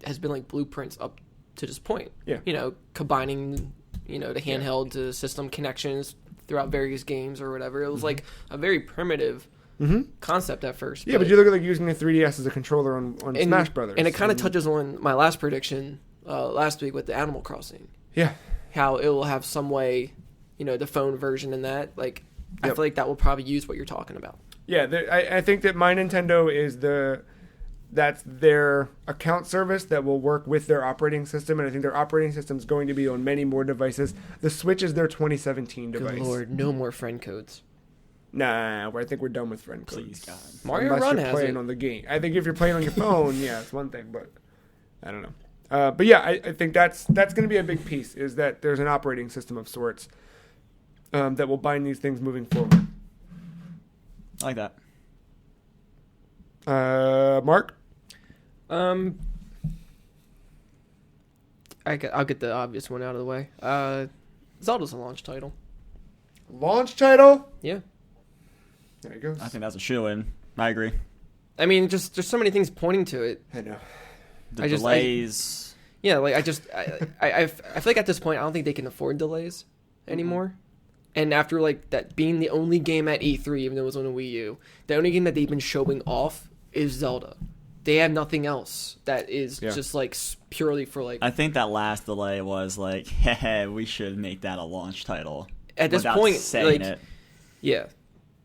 has been like blueprints up to this point. Yeah. Combining the handheld to system connections throughout various games or whatever. It was like a very primitive concept at first. Yeah, but you look at like using the 3DS as a controller on Smash Brothers. And it kind of touches on my last prediction last week with the Animal Crossing. Yeah. How it will have some way, the phone version in that. Like, I feel like that will probably use what you're talking about. Yeah, I think that My Nintendo is that's their account service that will work with their operating system, and I think their operating system is going to be on many more devices. The Switch is their 2017 device. Good Lord, no more friend codes. Nah, I think we're done with friend codes. Please, God. Mario Unless Run you're has playing it. on the game. I think if you're playing on your phone, yeah, it's one thing, but I don't know. But yeah, I think that's going to be a big piece, is that there's an operating system of sorts that will bind these things moving forward. I like that. Mark? I'll get the obvious one out of the way. Zelda's a launch title. Launch title? Yeah. There you go. I think that's a shoe-in. I agree. I mean, just there's so many things pointing to it. I know. The delays. I feel like at this point I don't think they can afford delays anymore. And after like that being the only game at E3, even though it was on a Wii U, the only game that they've been showing off is Zelda. They have nothing else that is just like purely for like. I think that last delay was like, hey, we should make that a launch title. At this point, saying it. Yeah.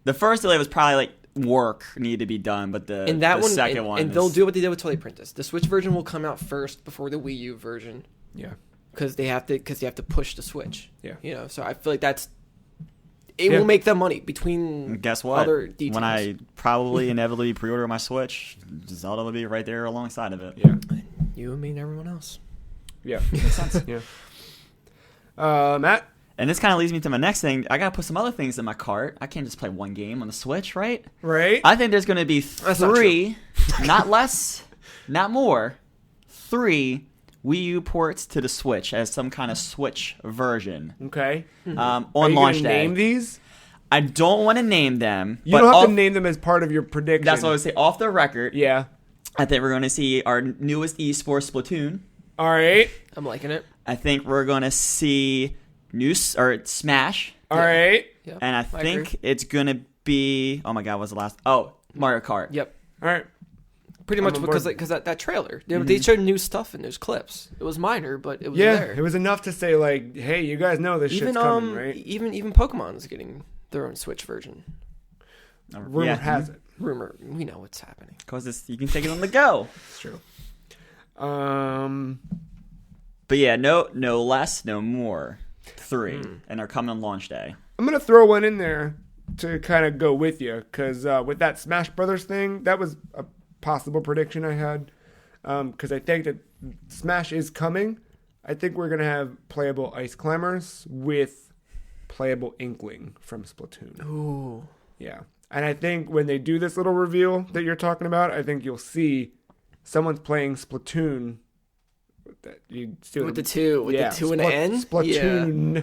The first delay was probably like work needed to be done, but the second one. And they'll do what they did with Twilight Princess. The Switch version will come out first before the Wii U version. Yeah. because they have to push the Switch. Yeah. You know, so I feel like it will make them money between. Guess what? Other details. When I probably inevitably pre-order my Switch, Zelda will be right there alongside of it. Yeah. You and me and everyone else. Yeah. Makes sense. Yeah. Matt? And this kind of leads me to my next thing. I gotta put some other things in my cart. I can't just play one game on the Switch, right? Right. I think there's gonna be That's not three, not less, not more, 3 Wii U ports to the Switch as some kind of Switch version. Okay. On Are you launch gonna day. name these? I don't want to name them. You don't have to name them as part of your prediction. That's what I would say. Off the record, Yeah. I think we're going to see our newest esports Splatoon. All right. I'm liking it. I think we're going to see Smash. All right. Yep. And I think it's going to be... Oh my God, what's the last... Oh, Mario Kart. Yep. All right. Pretty much because that trailer. They showed new stuff in those clips. It was minor, but it was there. It was enough to say, like, hey, you guys know this shit's coming, right? Even Pokemon's getting their own Switch version. Rumor has it. Rumor. We know what's happening. Because you can take it on the go. It's true. But yeah, no less, no more. 3. And they're coming on launch day. I'm going to throw one in there to kind of go with you, because with that Smash Brothers thing, that was a possible prediction I had, because I think that Smash is coming. I think we're going to have playable Ice Climbers with playable Inkling from Splatoon. Ooh. Yeah. And I think when they do this little reveal that you're talking about, I think you'll see someone's playing Splatoon. With the 2 and an N? Splatoon. Yeah.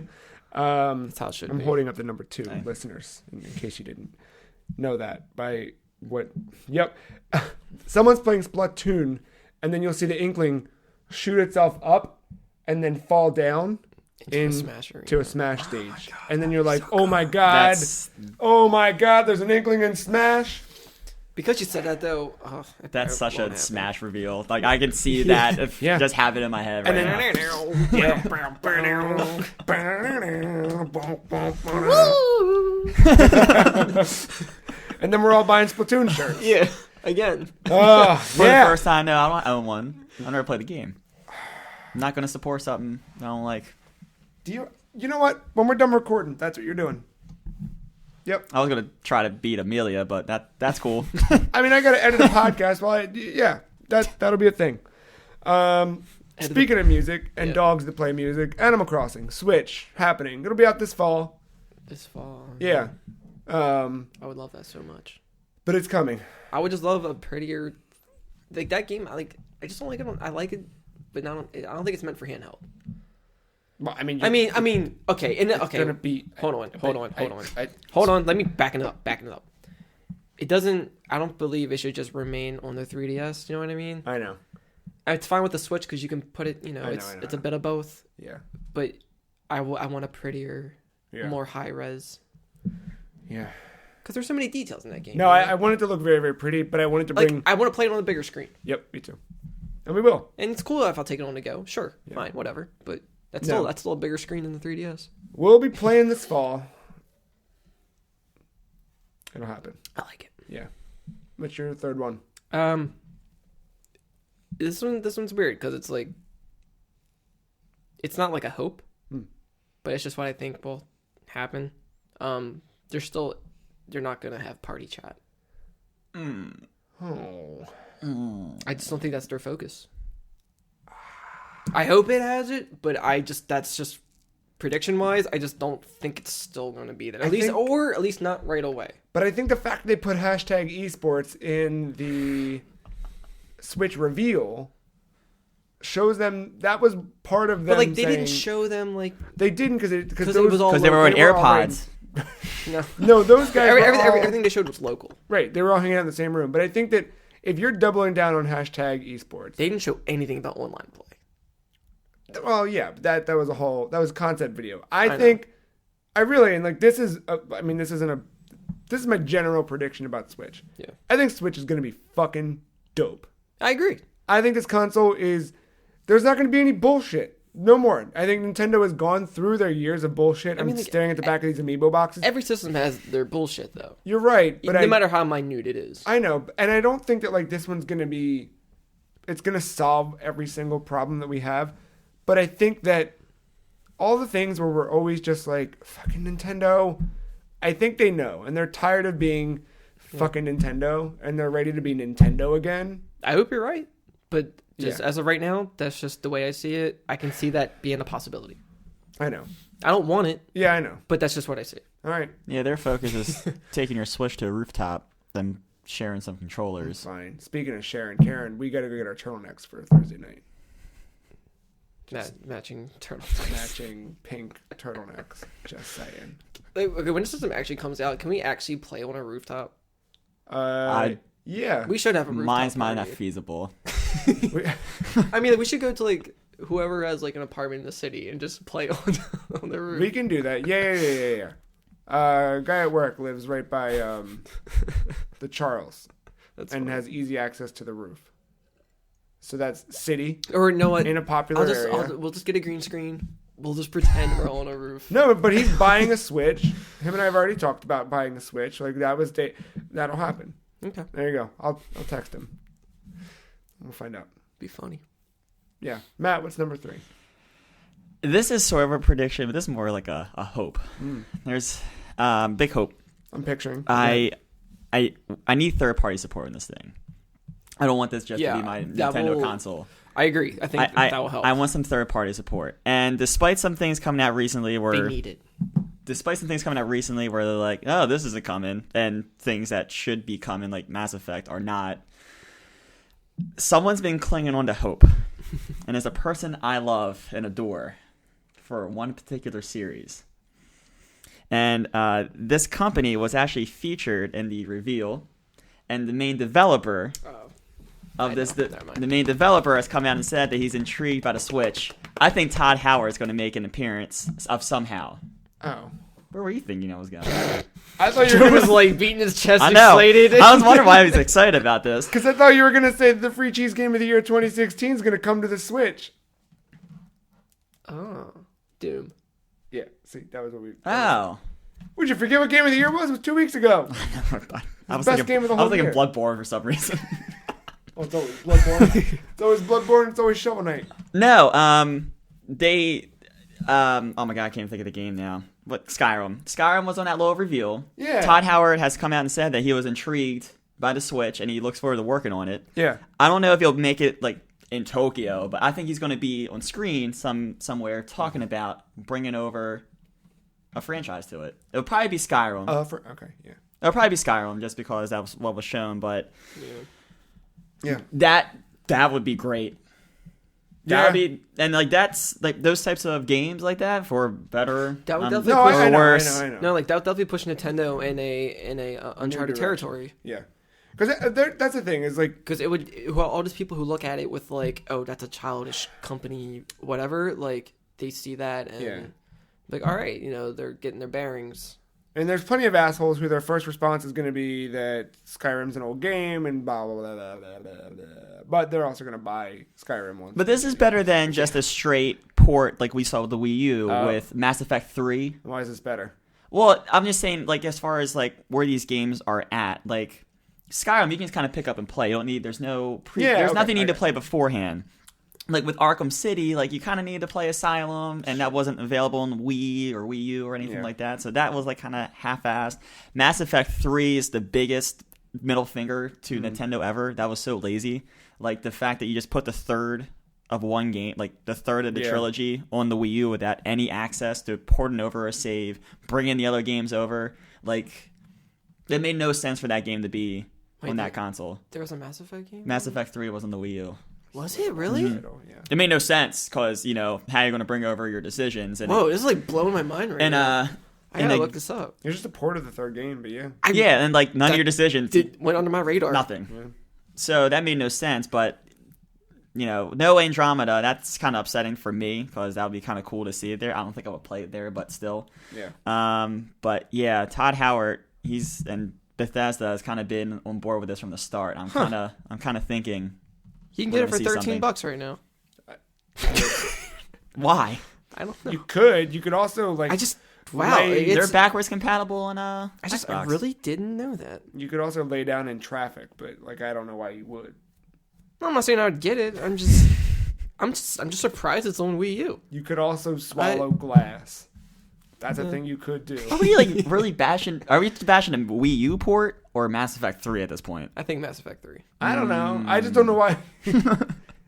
That's how it should be. I'm holding up the number 2, listeners, in case you didn't know that. By what? Yep. Someone's playing Splatoon, and then you'll see the Inkling shoot itself up and then fall down to a Smash stage. And then you're like, oh my God, there's an Inkling in Smash. Because you said that, though, that's such a Smash reveal. Like, I can see that just have it in my head right now. And then we're all buying Splatoon shirts. Yeah, again. For the first time, no, I don't own one. I've never played the game. I'm not going to support something I don't like. You know what? When we're done recording, that's what you're doing. Yep. I was going to try to beat Amelia, but that's cool. I mean, I got to edit a podcast that'll be a thing. Speaking of music and dogs that play music, Animal Crossing, Switch, happening. It'll be out this fall. Yeah. I would love that so much. But it's coming. I would just love a prettier, like that game. I just don't like it. I like it, but I don't think it's meant for handheld. Well, I mean, okay. Gonna be, hold on. Let me back it up. It doesn't. I don't believe it should just remain on the 3DS. You know what I mean? I know. It's fine with the Switch because you can put it. It's a bit of both. Yeah. But I want a prettier, more high res. Yeah. Because there's so many details in that game. No, I want it to look very, very pretty, but I want it to bring... I want to play it on a bigger screen. Yep, me too. And we will. And it's cool if I'll take it on the go. Sure, fine, whatever. But that's still a bigger screen than the 3DS. We'll be playing this fall. It'll happen. I like it. Yeah. What's your third one? This one's weird because it's like... It's not like a hope, but it's just what I think will happen. They're not gonna have party chat. Oh. I just don't think that's their focus. I hope it has it, but that's just prediction wise. I just don't think it's still gonna be there. At least not right away. But I think the fact that they put hashtag esports in the Switch reveal shows them that was part of them. But they didn't show them they didn't because they were on AirPods. No, those guys. Everything they showed was local. Right, they were all hanging out in the same room. But I think that if you're doubling down on hashtag esports, they didn't show anything about online play. Well, yeah, that was a concept video. This is my general prediction about Switch. Yeah, I think Switch is going to be fucking dope. I agree. I think this console there's not going to be any bullshit. No more. I think Nintendo has gone through their years of bullshit. I'm staring at the back of these amiibo boxes. Every system has their bullshit, though. You're right. But no matter how minute it is. I know. And I don't think that this one's going to be... It's going to solve every single problem that we have. But I think that all the things where we're always just like, fucking Nintendo, I think they know. And they're tired of being fucking Nintendo. And they're ready to be Nintendo again. I hope you're right. But just as of right now, that's just the way I see it. I can see that being a possibility. I know. I don't want it. Yeah, I know. But that's just what I see. All right. Yeah, their focus is taking your Switch to a rooftop, then sharing some controllers. Fine. Speaking of Sharon, Karen, we got to go get our turtlenecks for Thursday night. Matching turtlenecks. Matching pink turtlenecks. Just saying. Like, okay, when the system actually comes out, can we actually play on a rooftop? Yeah. We should have a rooftop. Mine's party. not feasible. I mean, like, we should go to like whoever has like an apartment in the city and just play on the roof. We can do that. Yeah. Guy at work lives right by the Charles. That's and funny. has easy access to the roof. So that's city. Or you know what? In a popular area. We'll just get a green screen. We'll just pretend we're on a roof. No, but he's buying a Switch. Him and I have already talked about buying a Switch. Like that'll happen. Okay. There you go. I'll text him. We'll find out. Be funny. Yeah. Matt, what's number 3? This is sort of a prediction, but this is more like a hope. There's big hope. I'm picturing. I need third-party support in this thing. I don't want this just to be my Nintendo console. I agree. I think that will help. I want some third-party support. And despite some things coming out recently where... They need it. Despite some things coming out recently where they're like, oh, this isn't coming, and things that should be coming, like Mass Effect, are not, someone's been clinging on to hope. And it's a person I love and adore for one particular series. And this company was actually featured in the reveal, and the main developer the main developer has come out and said that he's intrigued by the Switch. I think Todd Howard is going to make an appearance of somehow. Oh. Where were you thinking I was going? I thought you Drew were was like beating his chest, I know. excited. I was wondering why he was excited about this. Because I thought you were going to say the Free Cheese Game of the Year 2016 is going to come to the Switch. Oh, Doom. Yeah, see, that was what we... Oh. Would you forget what Game of the Year was? It was 2 weeks ago. I was best thinking, game of the I was whole thinking year. Bloodborne for some reason. Oh, it's always Bloodborne. It's always Bloodborne. It's always Shovel Knight. No, they... oh my god, I can't think of the game now. What? Skyrim. Skyrim was on that little reveal. Yeah. Todd Howard has come out and said that he was intrigued by the Switch and he looks forward to working on it. Yeah. I don't know if he'll make it like in Tokyo, but I think he's going to be on screen somewhere talking about bringing over a franchise to it. It'll probably be Skyrim. Okay, yeah. It'll probably be Skyrim just because that was what was shown, but Yeah. that would be great. That would be, and like that's like those types of games like that for better That would definitely No, push. I know. worse. No, like that would push Nintendo in a uncharted territory. Yeah. Because that's the thing, is like... Because it would, all those people who look at it with like, oh, that's a childish company, whatever, like they see that and like, all right, they're getting their bearings. And there's plenty of assholes who their first response is going to be that Skyrim's an old game and blah, blah, blah, blah, blah, blah, blah. But they're also going to buy Skyrim once. But this is better than just a straight port like we saw with the Wii U with Mass Effect 3. Why is this better? Well, I'm just saying, like, as far as like where these games are at, like Skyrim, you can just kind of pick up and play. You don't need. There's no. There's nothing you need to play beforehand. Like with Arkham City, like you kind of needed to play Asylum, and that wasn't available on Wii or Wii U or anything like that. So that was like kind of half-assed. Mass Effect 3 is the biggest middle finger to Nintendo ever. That was so lazy. Like the fact that you just put the third of one game, like the third of the trilogy on the Wii U without any access to porting over a save, bringing the other games over. Like it made no sense for that game to be on that console. There was a Mass Effect game? Mass Effect 3 was on the Wii U. Was it really? It made no sense because how you're going to bring over your decisions. And Whoa, this is like blowing my mind right now. I gotta look this up. It's just a port of the third game, but and like none of your decisions went under my radar. Nothing. Yeah. So that made no sense. But no Andromeda. That's kind of upsetting for me because that would be kind of cool to see it there. I don't think I would play it there, but still. Yeah. But yeah, Todd Howard. And Bethesda has kind of been on board with this from the start. I'm kind of thinking. You can get it for $13 right now. Why? I don't know. You could also like. They're backwards compatible on Xbox. I really didn't know that. You could also lay down in traffic, but like I don't know why you would. I'm not saying I would get it. I'm just. I'm just surprised it's on Wii U. You could also swallow glass. That's a thing you could do. Are we like really bashing? Are we bashing a Wii U port or Mass Effect 3 at this point? I think Mass Effect 3. I don't know. I just don't know why.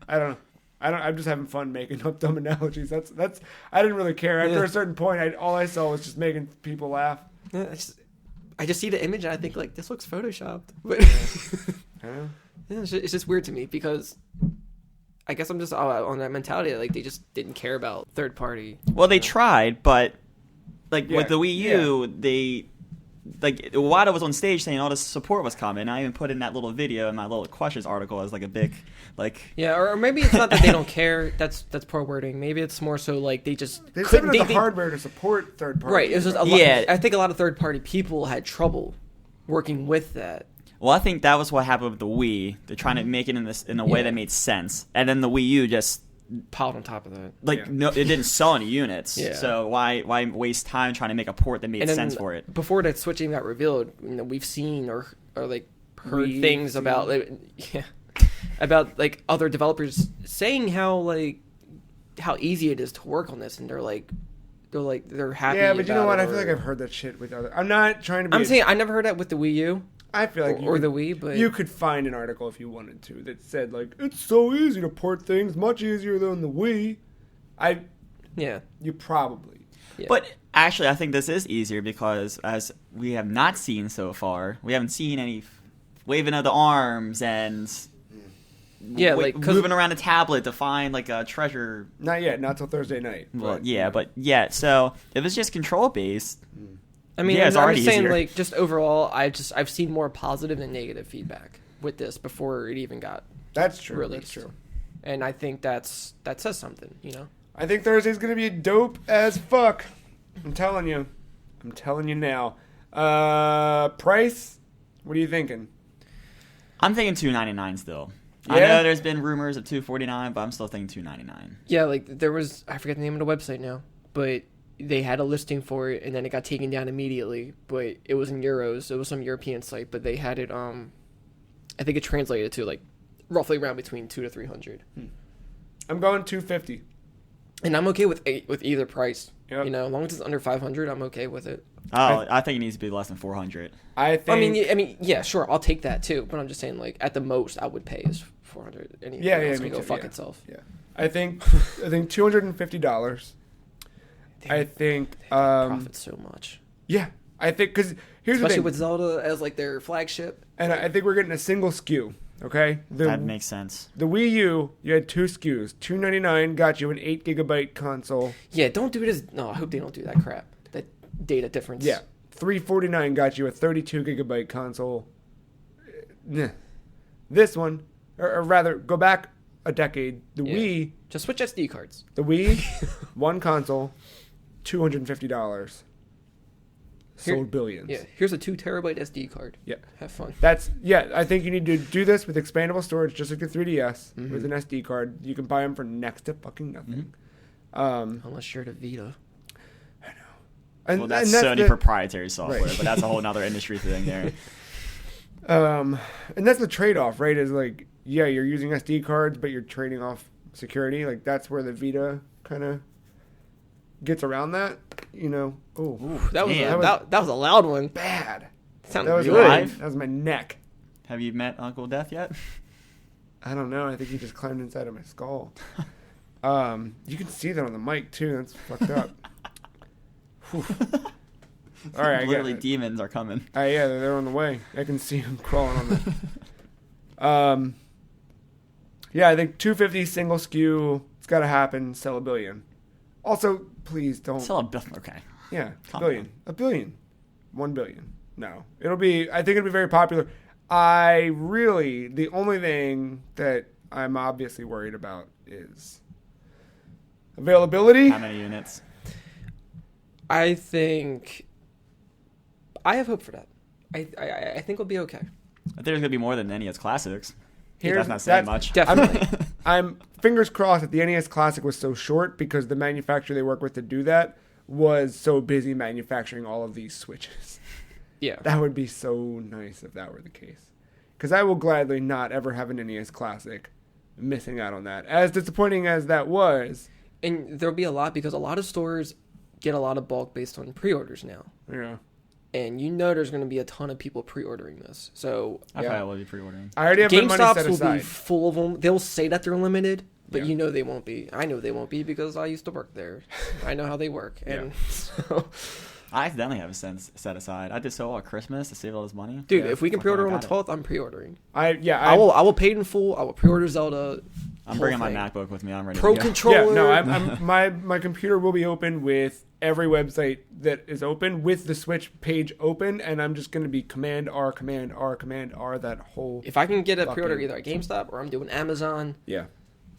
I don't know. I'm just having fun making up dumb analogies. That's. I didn't really care after a certain point. All I saw was just making people laugh. Yeah, I just see the image and I think like this looks photoshopped. But it's just weird to me because I guess I'm just on that mentality that, like, they just didn't care about third party. Well, they tried, but like with the Wii U, they like Iwata was on stage saying all this support was coming. I even put in that little video in my little questions article as like a big like. Yeah, or maybe it's not that they don't care. That's poor wording. Maybe it's more so like they just they couldn't have the hardware to support third party. Right. It was just a lot. Yeah, I think a lot of third party people had trouble working with that. Well, I think that was what happened with the Wii. They're trying to make it in a way that made sense, and then the Wii U just piled on top of that. Like no, it didn't sell any units. Yeah. So why waste time trying to make a port that made sense for it? Before that Switch even got revealed, we've seen or like heard things about about like other developers saying how easy it is to work on this, and they're happy. Yeah, but you know what? I feel like I've heard that shit with other. I'm not trying to be. I'm saying I never heard that with the Wii U. I feel like the Wii, but you could find an article if you wanted to that said like it's so easy to port things, much easier than the Wii. You probably. Yeah. But actually, I think this is easier because as we have not seen so far, we haven't seen any waving of the arms and moving around a tablet to find like a treasure. Not yet, not till Thursday night. Well, so if it's just control based. I mean, it's already I'm just saying, easier. like, just overall, I've seen more positive than negative feedback with this before it even got That's true. released. That's true. And I think that says something, you know? I think Thursday's going to be dope as fuck. I'm telling you. I'm telling you now. Price? What are you thinking? I'm thinking $299 still. Yeah? I know there's been rumors of $249, but I'm still thinking $299. Yeah, like, there was, I forget the name of the website now, but they had a listing for it, and then it got taken down immediately, but it was in euros. It was some European site, but they had it, I think it translated to, like, roughly around between 200 to 300. I'm going $250. And I'm okay with either price. Yep. You know, as long as it's under 500, I'm okay with it. Oh, I think it needs to be less than 400. I mean, yeah, sure, I'll take that too. But I'm just saying, like, at the most, I would pay is 400. Anything else can go fuck itself. Yeah, I think $250. I think profit so much. Yeah, I think because here's especially the thing. with Zelda as like their flagship, and I think we're getting a single SKU. Okay, that makes sense. The Wii U, you had two SKUs. $299 got you an 8 GB console. Yeah, don't do it as. No, I hope they don't do that crap. That data difference. Yeah, $349 got you a 32 GB console. This one, or rather, go back a decade. The Wii, just switch SD cards. The Wii, one console, $250. Sold billions. Yeah, here's a 2 terabyte SD card. Yeah, have fun. I think you need to do this with expandable storage, just like the 3DS with an SD card. You can buy them for next to fucking nothing. Unless you're at a Vita. I know. And that's Sony proprietary software, but that's a whole other industry thing there. And that's the trade-off, right? Is like, yeah, you're using SD cards, but you're trading off security. Like that's where the Vita kind of gets around that, you know. That was a loud one. Bad. Sounded good. That was my neck. Have you met Uncle Death yet? I don't know. I think he just climbed inside of my skull. You can see that on the mic too. That's fucked up. All right, literally demons are coming. Yeah, they're on the way. I can see them crawling on the. Yeah, I think 250 single SKU. It's got to happen. Sell $1 billion. Also, please don't sell $1 billion. Okay. Yeah, $1 billion. $1 billion. No, I think it'll be very popular. The only thing that I'm obviously worried about is availability. How many units? I think I have hope for that. I think it'll be okay. I think there's gonna be more than NES Classics. That's not saying much. Definitely. I'm fingers crossed that the NES Classic was so short because the manufacturer they work with to do that was so busy manufacturing all of these Switches. Yeah. That would be so nice if that were the case. Because I will gladly not ever have an NES Classic missing out on that. As disappointing as that was. And there'll be a lot because a lot of stores get a lot of bulk based on pre-orders now. Yeah. And there's going to be a ton of people pre-ordering this. So I probably will be pre-ordering. I already have my money set GameStops will aside. be full of them. They'll say that they're limited, but Yeah. they won't be. I know they won't be because I used to work there. I know how they work. And so, I accidentally have a set aside. I did so well at Christmas to save all this money. dude, Yeah. if we can Fucking pre-order on got the it. 12th, I'm pre-ordering. I will pay it in full. I will pre-order Zelda. I'm whole bringing my thing. MacBook with me. I'm ready Pro to go. controller. Yeah, no, I'm my computer will be open with every website that is open with the Switch page open, and I'm just going to be Command R that whole. If I can get a Fucking- pre-order either at GameStop or I'm doing Amazon. Yeah,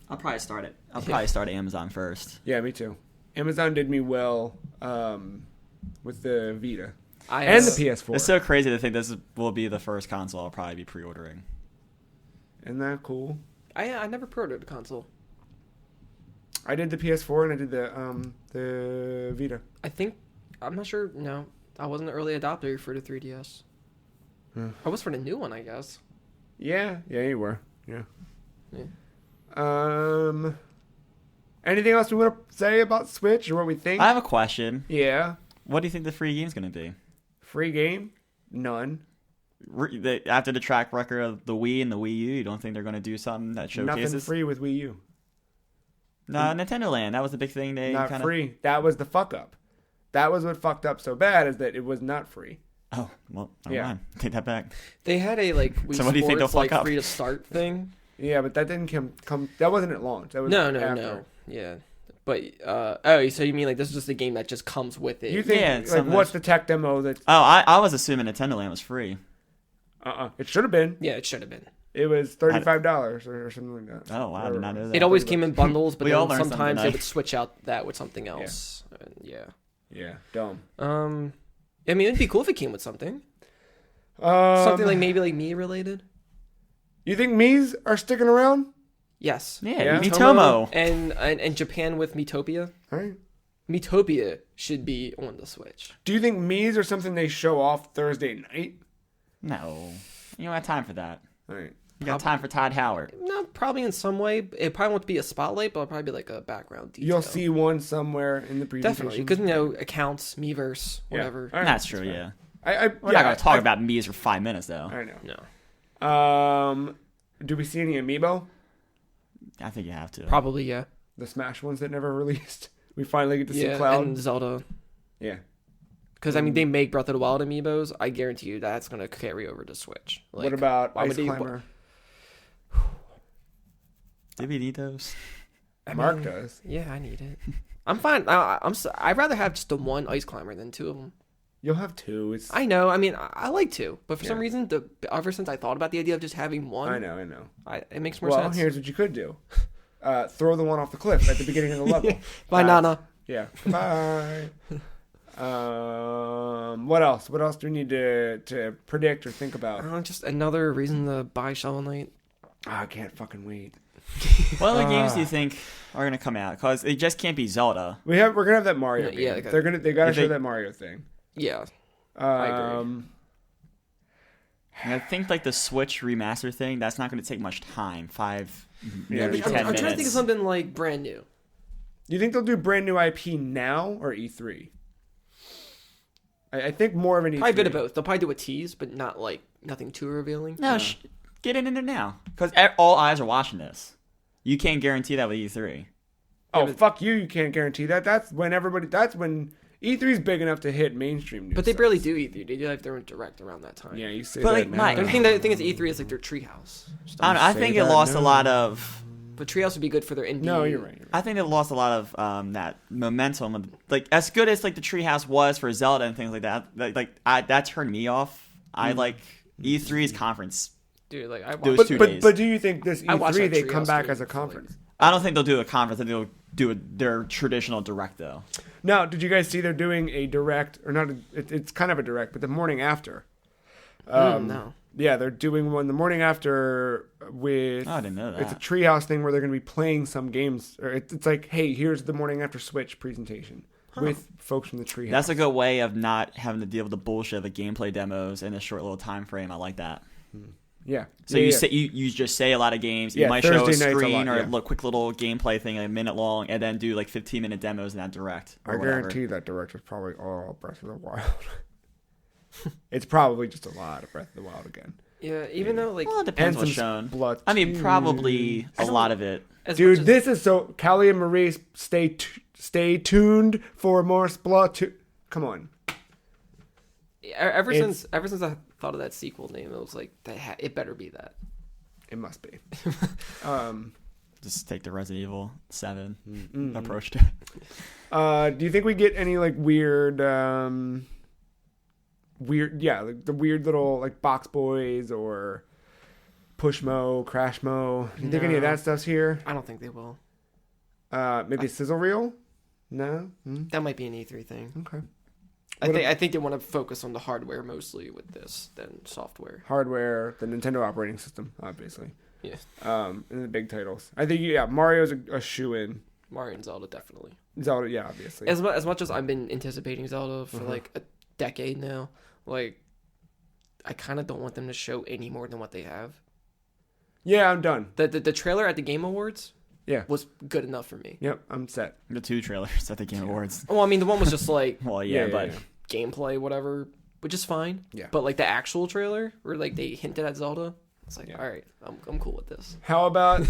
I'll probably start it. I'll probably start at Amazon first. yeah, me too. Amazon did me well with the Vita I and the PS4. It's so crazy to think this will be the first console I'll probably be pre-ordering. Isn't that cool? I never pre-ordered a console. I did the PS4 and I did the Vita. I'm not sure. No, I wasn't an early adopter for the 3DS. I was for the new one, I guess. Yeah, you were. Yeah. Yeah. Anything else we want to say about Switch or what we think? I have a question. Yeah. What do you think the free game's going to be? Free game? None. After the track record of the Wii and the Wii U, you don't think they're going to do something that showcases? Nothing free with Wii U. No, Nintendo Land. That was the big thing. They Not kinda... free. That was the fuck up. That was what fucked up so bad is that it was not free. Oh, well, never Yeah. mind. Take that back. They had a Wii So what do you think they'll Sports, fuck up? free to start thing. Yeah, but that didn't come. That wasn't at launch. That was No. after. Yeah, but so you mean this is just a game that just comes with it? You think Yeah, something what's that's- the tech demo that? Oh, I was assuming Nintendo Land was free. It should have been. Yeah, it should have been. It was $35 or something like that. Oh, wow, I did not know that. It always came in bundles, but We all then learned sometimes something they tonight. would switch out that with something else. Yeah. Yeah, dumb. I mean, it'd be cool if it came with something. Um, Something like me related. You think Mii's are sticking around? Yes. Yeah, Yeah. Miitomo. And Japan with Miitopia. All right. Miitopia should be on the Switch. Do you think Mii's are something they show off Thursday night? No. You don't have time for that. All right. You got time for Todd Howard. No, probably in some way. It probably won't be a spotlight, but it'll probably be like a background detail. You'll see one somewhere in the presentation. Definitely, because accounts, Miiverse, whatever. All right, That's true, fair. yeah. We're We're not going to talk about Mii's for 5 minutes, though. I know. No, Do we see any amiibo? I think you have to. probably yeah. The Smash ones that never released. We finally get to see Yeah, Cloud. and Zelda. Yeah. Because I mean, they make Breath of the Wild amiibos. I guarantee you that's gonna carry over to Switch. Like, What about why Ice would they- Climber? Did we need those? Mark does. Yeah, I need it. I'm fine. I'd rather have just the one Ice Climber than two of them. You'll have two. It's. I know. I mean, I like two, but for some Yeah. reason, ever since I thought about the idea of just having one, I know. it makes more Well, sense. here's what you could do. Throw the one off the cliff at the beginning of the level. Bye, Nana. Yeah. Bye. What else? What else do we need to predict or think about? Just another reason to buy Shovel Knight. I can't fucking wait. What other games do you think are going to come out? Because it just can't be Zelda. We're gonna have that Mario. Yeah, game. yeah, They gotta If show they- that Mario thing. Yeah, I agree. And I think like the Switch remaster thing, that's not going to take much time. Yeah, Maybe I'm 10 I'm minutes. trying to think of something like brand new. Do you think they'll do brand new IP now or E3? I think more of an E3. Probably a bit of both. They'll probably do a tease, but not like nothing too revealing. No, get it in there now. Because all eyes are watching this. You can't guarantee that with E3. Oh, but- fuck you! You can't guarantee that. That's when E3's big enough to hit mainstream news. But they sites. barely do E3. They do have their own direct around that time. Yeah, you say But, that like, now. Mike- The thing is E3 is like their treehouse. I don't know, I say think it that lost a now. lot of... But treehouse would be good for their indie. No, you're right. I think it lost a lot of that momentum. Like as good as like the Treehouse was for Zelda and things like that. That turned me off. I like E3's conference. Dude, like I Those watched. two But days. do you think this I watched E3 that they come Treehouse back stream as a for, like- conference? I don't think they'll do a conference. I think they'll do their traditional direct though. Now, did you guys see they're doing a direct or not? It's kind of a direct, but the morning after. No. Yeah, they're doing one the morning after with. Oh, I didn't know that. It's a treehouse thing where they're going to be playing some games. Or it's like, hey, here's the morning after Switch presentation with folks from the treehouse. That's a good way of not having to deal with the bullshit of the gameplay demos in a short little time frame. I like that. Yeah. So Yeah, you yeah. say you just say a lot of games. You Yeah, might show a Thursday nights a screen lot, or yeah. a quick little gameplay thing, a minute long, and then do like 15-minute demos in that direct. Or I whatever. guarantee that director's probably all Breath of the Wild. It's probably just a lot of Breath of the Wild again. Yeah, even though like Well, it depends And what's some shown. Blood. I mean, probably a don't- lot of it. as Dude, much as, this is so. Callie and Maurice, stay tuned for more Splatoon. Come on. ever it's- since I thought of that sequel name, it was like it better be that. It must be. Just take the Resident Evil 7 Mm-hmm. approach to it. Do you think we get any like weird, like the weird little like box boys or Pushmo, Crashmo? Do you think any of No. that stuff's here? I don't think they will. Maybe sizzle reel? No. That might be an E3 thing. Okay. I think they want to focus on the hardware mostly with this than software. Hardware, the Nintendo operating system, obviously. Yeah, And the big titles. I think Mario's a shoe-in. Mario and Zelda definitely. Zelda, yeah, obviously. As much as I've been anticipating Zelda for like a decade now, like I kind of don't want them to show any more than what they have. Yeah, I'm done. The trailer at the Game Awards Yeah. was good enough for me. Yep, I'm set. The 2 trailers at the Game Awards. Well, I mean the one was just like Well, yeah, Yeah, but yeah. gameplay, whatever, which is fine. Yeah. But like the actual trailer where like they hinted at Zelda, it's like, Yeah. all right, I'm cool with this. How about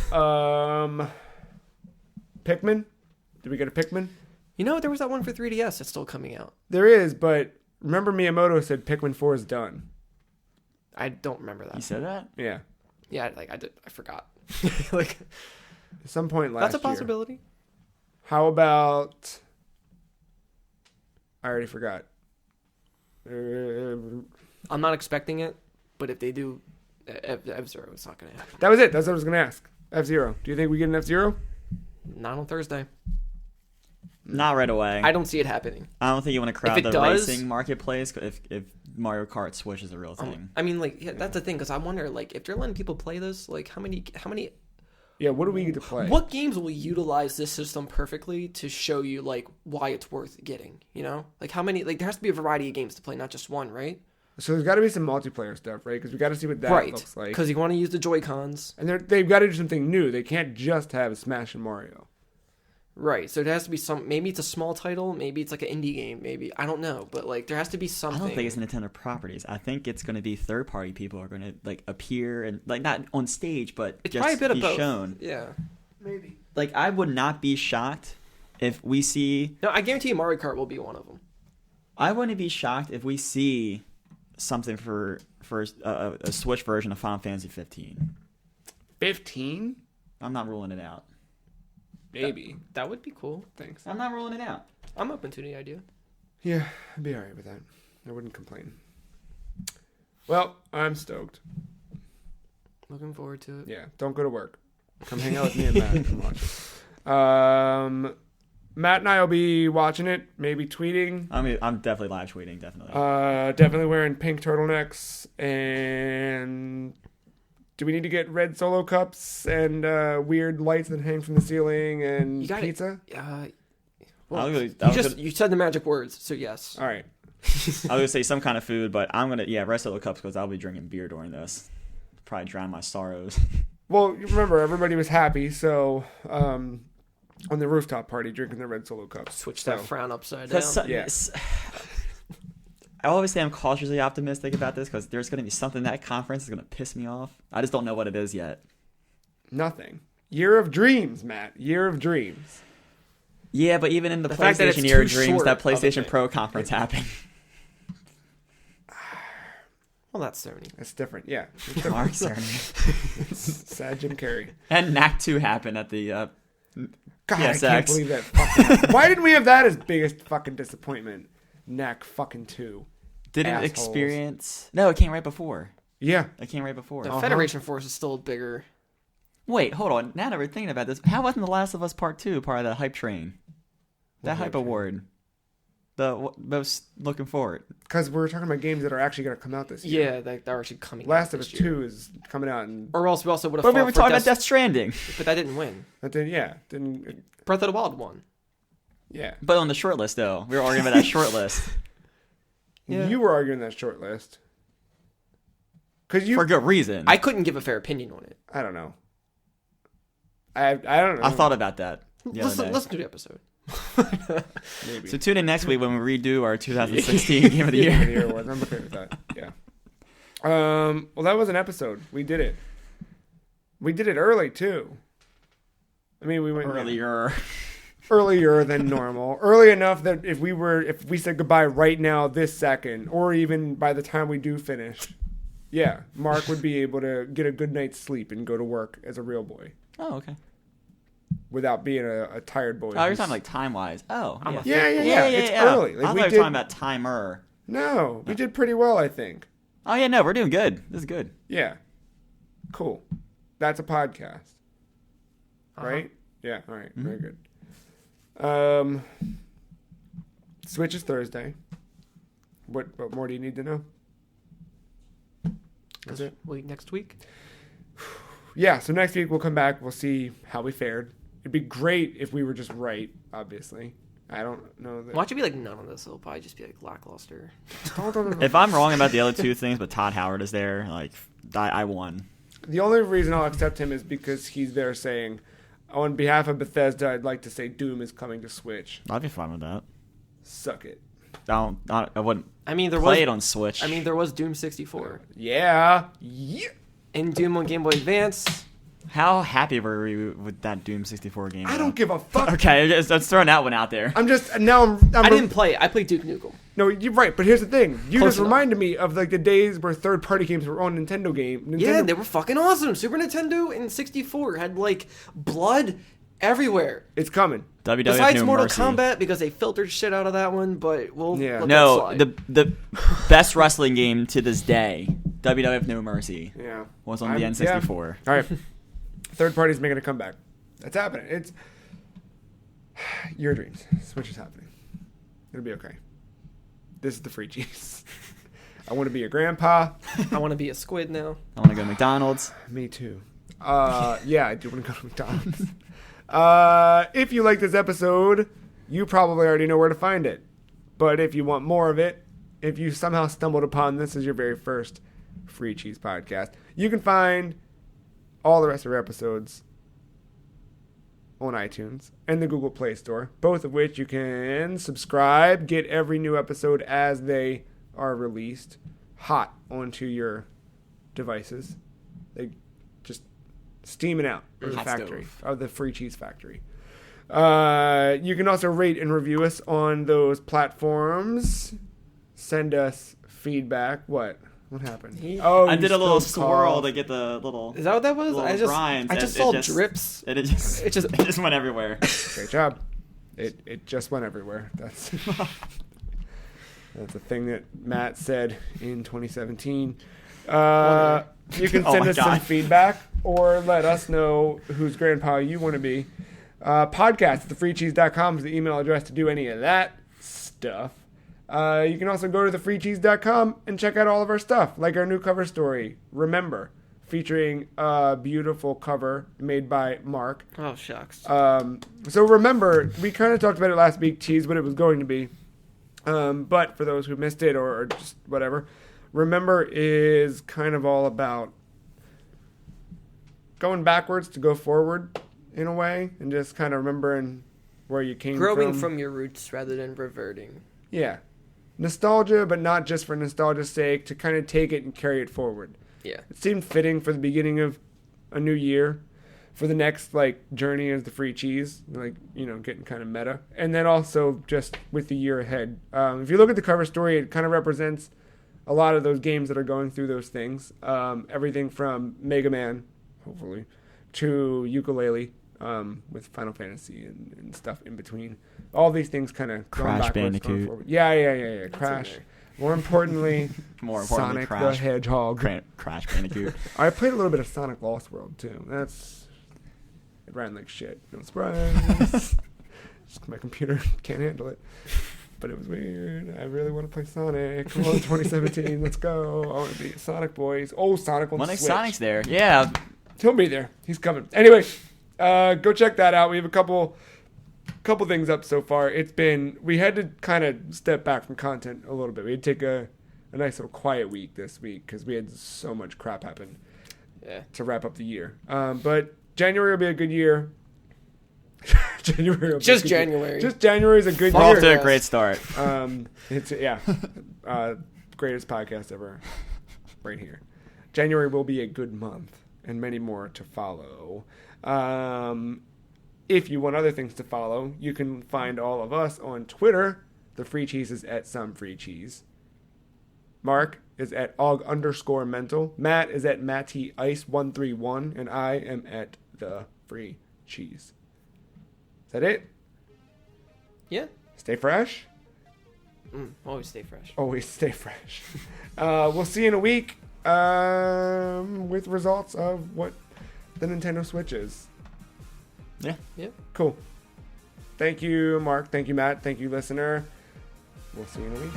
Pikmin? Did we get a Pikmin? You know, there was that one for 3DS that's still coming out. There is, but remember Miyamoto said Pikmin 4 is done. I don't remember that. you said that? Yeah. Yeah, like I forgot. Like At some point last that's a year. possibility. How about... I already forgot. I'm not expecting it, but if they do, F-Zero, it's not gonna happen. That was it. That's what I was going to ask. F-Zero. Do you think we get an F-Zero? Not on Thursday. Not right away. I don't see it happening. I don't think you want to crowd If it the does- racing marketplace if Mario Kart Switch is a real thing. I mean, like, yeah, that's the thing, because I wonder, like, if they're letting people play this, like, how many, Yeah, what do we get to play? what games will utilize this system perfectly to show you, like, why it's worth getting, you know? Like, how many, like, there has to be a variety of games to play, not just one, right? So there's got to be some multiplayer stuff, right? Because we got to see what that right. looks like. Because you want to use the Joy-Cons. And they've got to do something new. They can't just have Smash and Mario. Right, so there has to be some, maybe it's a small title, maybe it's like an indie game, maybe, I don't know, but, like, there has to be I something. don't think it's Nintendo properties. I think it's going to be third-party people are going to like appear and like not on stage, but It's just probably a bit of be both. shown. Yeah. Maybe. Like I would not be shocked if we see. No, I guarantee you Mario Kart will be one of them. I wouldn't be shocked if we see something for a Switch version of Final Fantasy 15. 15? I'm not ruling it out. Maybe. That would be cool. Thanks. I'm not ruling it out. I'm open to the idea. Yeah, I'd be alright with that. I wouldn't complain. Well, I'm stoked. Looking forward to it. Yeah, don't go to work. Come hang out with me and Matt and watch it. Matt and I will be watching it, maybe tweeting. I mean, I'm definitely live tweeting. Definitely. Definitely wearing pink turtlenecks. And do we need to get red Solo cups and weird lights that hang from the ceiling and You got it. pizza? Well, I was you said the magic words, so yes. All right. I was gonna say some kind of food, but I'm gonna rest of the cups because I'll be drinking beer during this. Probably drown my sorrows. Well, you remember, everybody was happy, so on the rooftop party, drinking the red Solo cups. Switch So, that frown upside down. Yeah. I always say I'm cautiously optimistic about this because there's gonna be something that conference is gonna piss me off. I just don't know what it is yet. Nothing. Year of Dreams, Matt. Year of Dreams. Yeah, but even in the fact that it's PlayStation Year of too Dreams, short that of a PlayStation thing. Pro conference happened. Well, that's Sony. It's different, yeah. Mark Cerny. Sad Jim Carrey. And Knack 2 happened at the God, PSX. I can't believe that. Fucking, why didn't we have that as biggest fucking disappointment? Knack fucking 2. Didn't Assholes. experience. No, it came right before. Yeah. It came right before. The Federation Force is still bigger. Wait, hold on. Now that we're thinking about this, how wasn't The Last of Us Part 2 part of the hype train? That hype award. The most looking forward. Because we're talking about games that are actually going to come out this year. Yeah, they're actually coming Last out of Us this year. 2 is coming out, and Or else we also would have But we fought were for talking about Death Stranding. But that didn't win. but then, yeah, didn't. Breath of the Wild won. Yeah. But on the short list, though. We were arguing about that short list. Yeah. You were arguing that short list. for good reason. I couldn't give a fair opinion on it. I don't know. I don't know. I thought about that the other day. Listen to the episode. Maybe. So tune in next week when we redo our 2016 Game of the Year. I'm okay with that. Yeah. Well, that was an episode. We did it. We did it early too. I mean, we went earlier than normal. Early enough that if we said goodbye right now, this second, or even by the time we do finish, yeah, Mark would be able to get a good night's sleep and go to work as a real boy. Oh, okay. Without being a tired boy. Oh, you're talking like time-wise. Oh, yeah. It's early. I thought you were talking about timer. No, we did pretty well, I think. Oh, yeah, no, we're doing good. This is good. Yeah. Cool. That's a podcast. Right? Yeah, all right. Mm-hmm. Very good. Switch is Thursday. What more do you need to know? That's it. Wait, next week? Yeah, so next week we'll come back. We'll see how we fared. It'd be great if we were just right, obviously. I don't know that. Watch it be like none of this. It'll probably just be like lackluster. If I'm wrong about the other two things, but Todd Howard is there, like, I won. The only reason I'll accept him is because he's there saying, on behalf of Bethesda, I'd like to say Doom is coming to Switch. I'd be fine with that. Suck it. I wouldn't there play was it on Switch. There was Doom 64. Yeah. And Doom on Game Boy Advance. How happy were you with that Doom 64 game? I don't give a fuck. Okay, let's throw that one out there. I'm I didn't play it. I played Duke Nukem. No, you're right, but here's the thing. You Close just enough. reminded me of like the days where third-party games were on Nintendo game. Yeah, they were fucking awesome. Super Nintendo and 64 had like blood everywhere. It's coming. WWF Besides No Mortal Mercy. Kombat, because they filtered shit out of that one, but we'll let that No, slide. the best wrestling game to this day, WWF No Mercy, was on the N64. Yeah. All right. Third party's making a comeback. That's happening. It's your dreams. Switch is happening. It'll be okay. This is the free cheese. I want to be a grandpa. I want to be a squid now. I want to go to McDonald's. Me too. Yeah, I do want to go to McDonald's. If you like this episode, you probably already know where to find it. But if you want more of it, if you somehow stumbled upon this as your very first Free Cheese podcast, you can find all the rest of our episodes on iTunes and the Google Play Store, both of which you can subscribe, get every new episode as they are released, hot onto your devices. They just steaming out of the factory, of the Free Cheese Factory. You can also rate and review us on those platforms. Send us feedback. What happened? I did a little swirl to get the little. Is that what that was? I just saw drips. It just went everywhere. Great job. It just went everywhere. That's a thing that Matt said in 2017. You can send us some feedback or let us know whose grandpa you want to be. Podcast at thefreecheese.com is the email address to do any of that stuff. You can also go to thefreecheese.com and check out all of our stuff, like our new cover story, Remember, featuring a beautiful cover made by Mark. Oh, shucks. So Remember, we kind of talked about it last week, teased what it was going to be. But for those who missed it or just whatever, Remember is kind of all about going backwards to go forward in a way, and just kind of remembering where you came from. Growing from your roots rather than reverting. Yeah. Nostalgia, but not just for nostalgia's sake, to kind of take it and carry it forward. Yeah. It seemed fitting for the beginning of a new year, for the next, journey as the free cheese, getting kind of meta. And then also just with the year ahead. If you look at the cover story, it kind of represents a lot of those games that are going through those things. Everything from Mega Man, hopefully, to Ukulele, with Final Fantasy and stuff in between. All these things kind of Crash Bandicoot. Yeah. Crash. More importantly, Sonic Crash. the Hedgehog. Crash Bandicoot. I played a little bit of Sonic Lost World too. It ran like shit. No surprise. Just my computer can't handle it. But it was weird. I really want to play Sonic. Come on, 2017. Let's go. I want to be Sonic boys. Oh, Sonic on Switch. Sonic's there. Yeah. He'll be there. He's coming. Anyway, go check that out. We have a couple things up so far. We had to kind of step back from content a little bit. We had to take a a nice little quiet week this week because we had so much crap happen to wrap up the year. But January will be a good year. January is a good We're year. off to a great start. It's greatest podcast ever right here. January will be a good month and many more to follow. If you want other things to follow, you can find all of us on Twitter. The Free Cheese is at Some Free Cheese. Mark is at og_mental. Matt is at MattyIce131, and I am at The Free Cheese. Is that it? Yeah. Stay fresh. Always stay fresh. Always stay fresh. We'll see you in a week with results of what the Nintendo Switch is. Yeah. Cool. Thank you, Mark. Thank you, Matt. Thank you, listener. We'll see you in a week.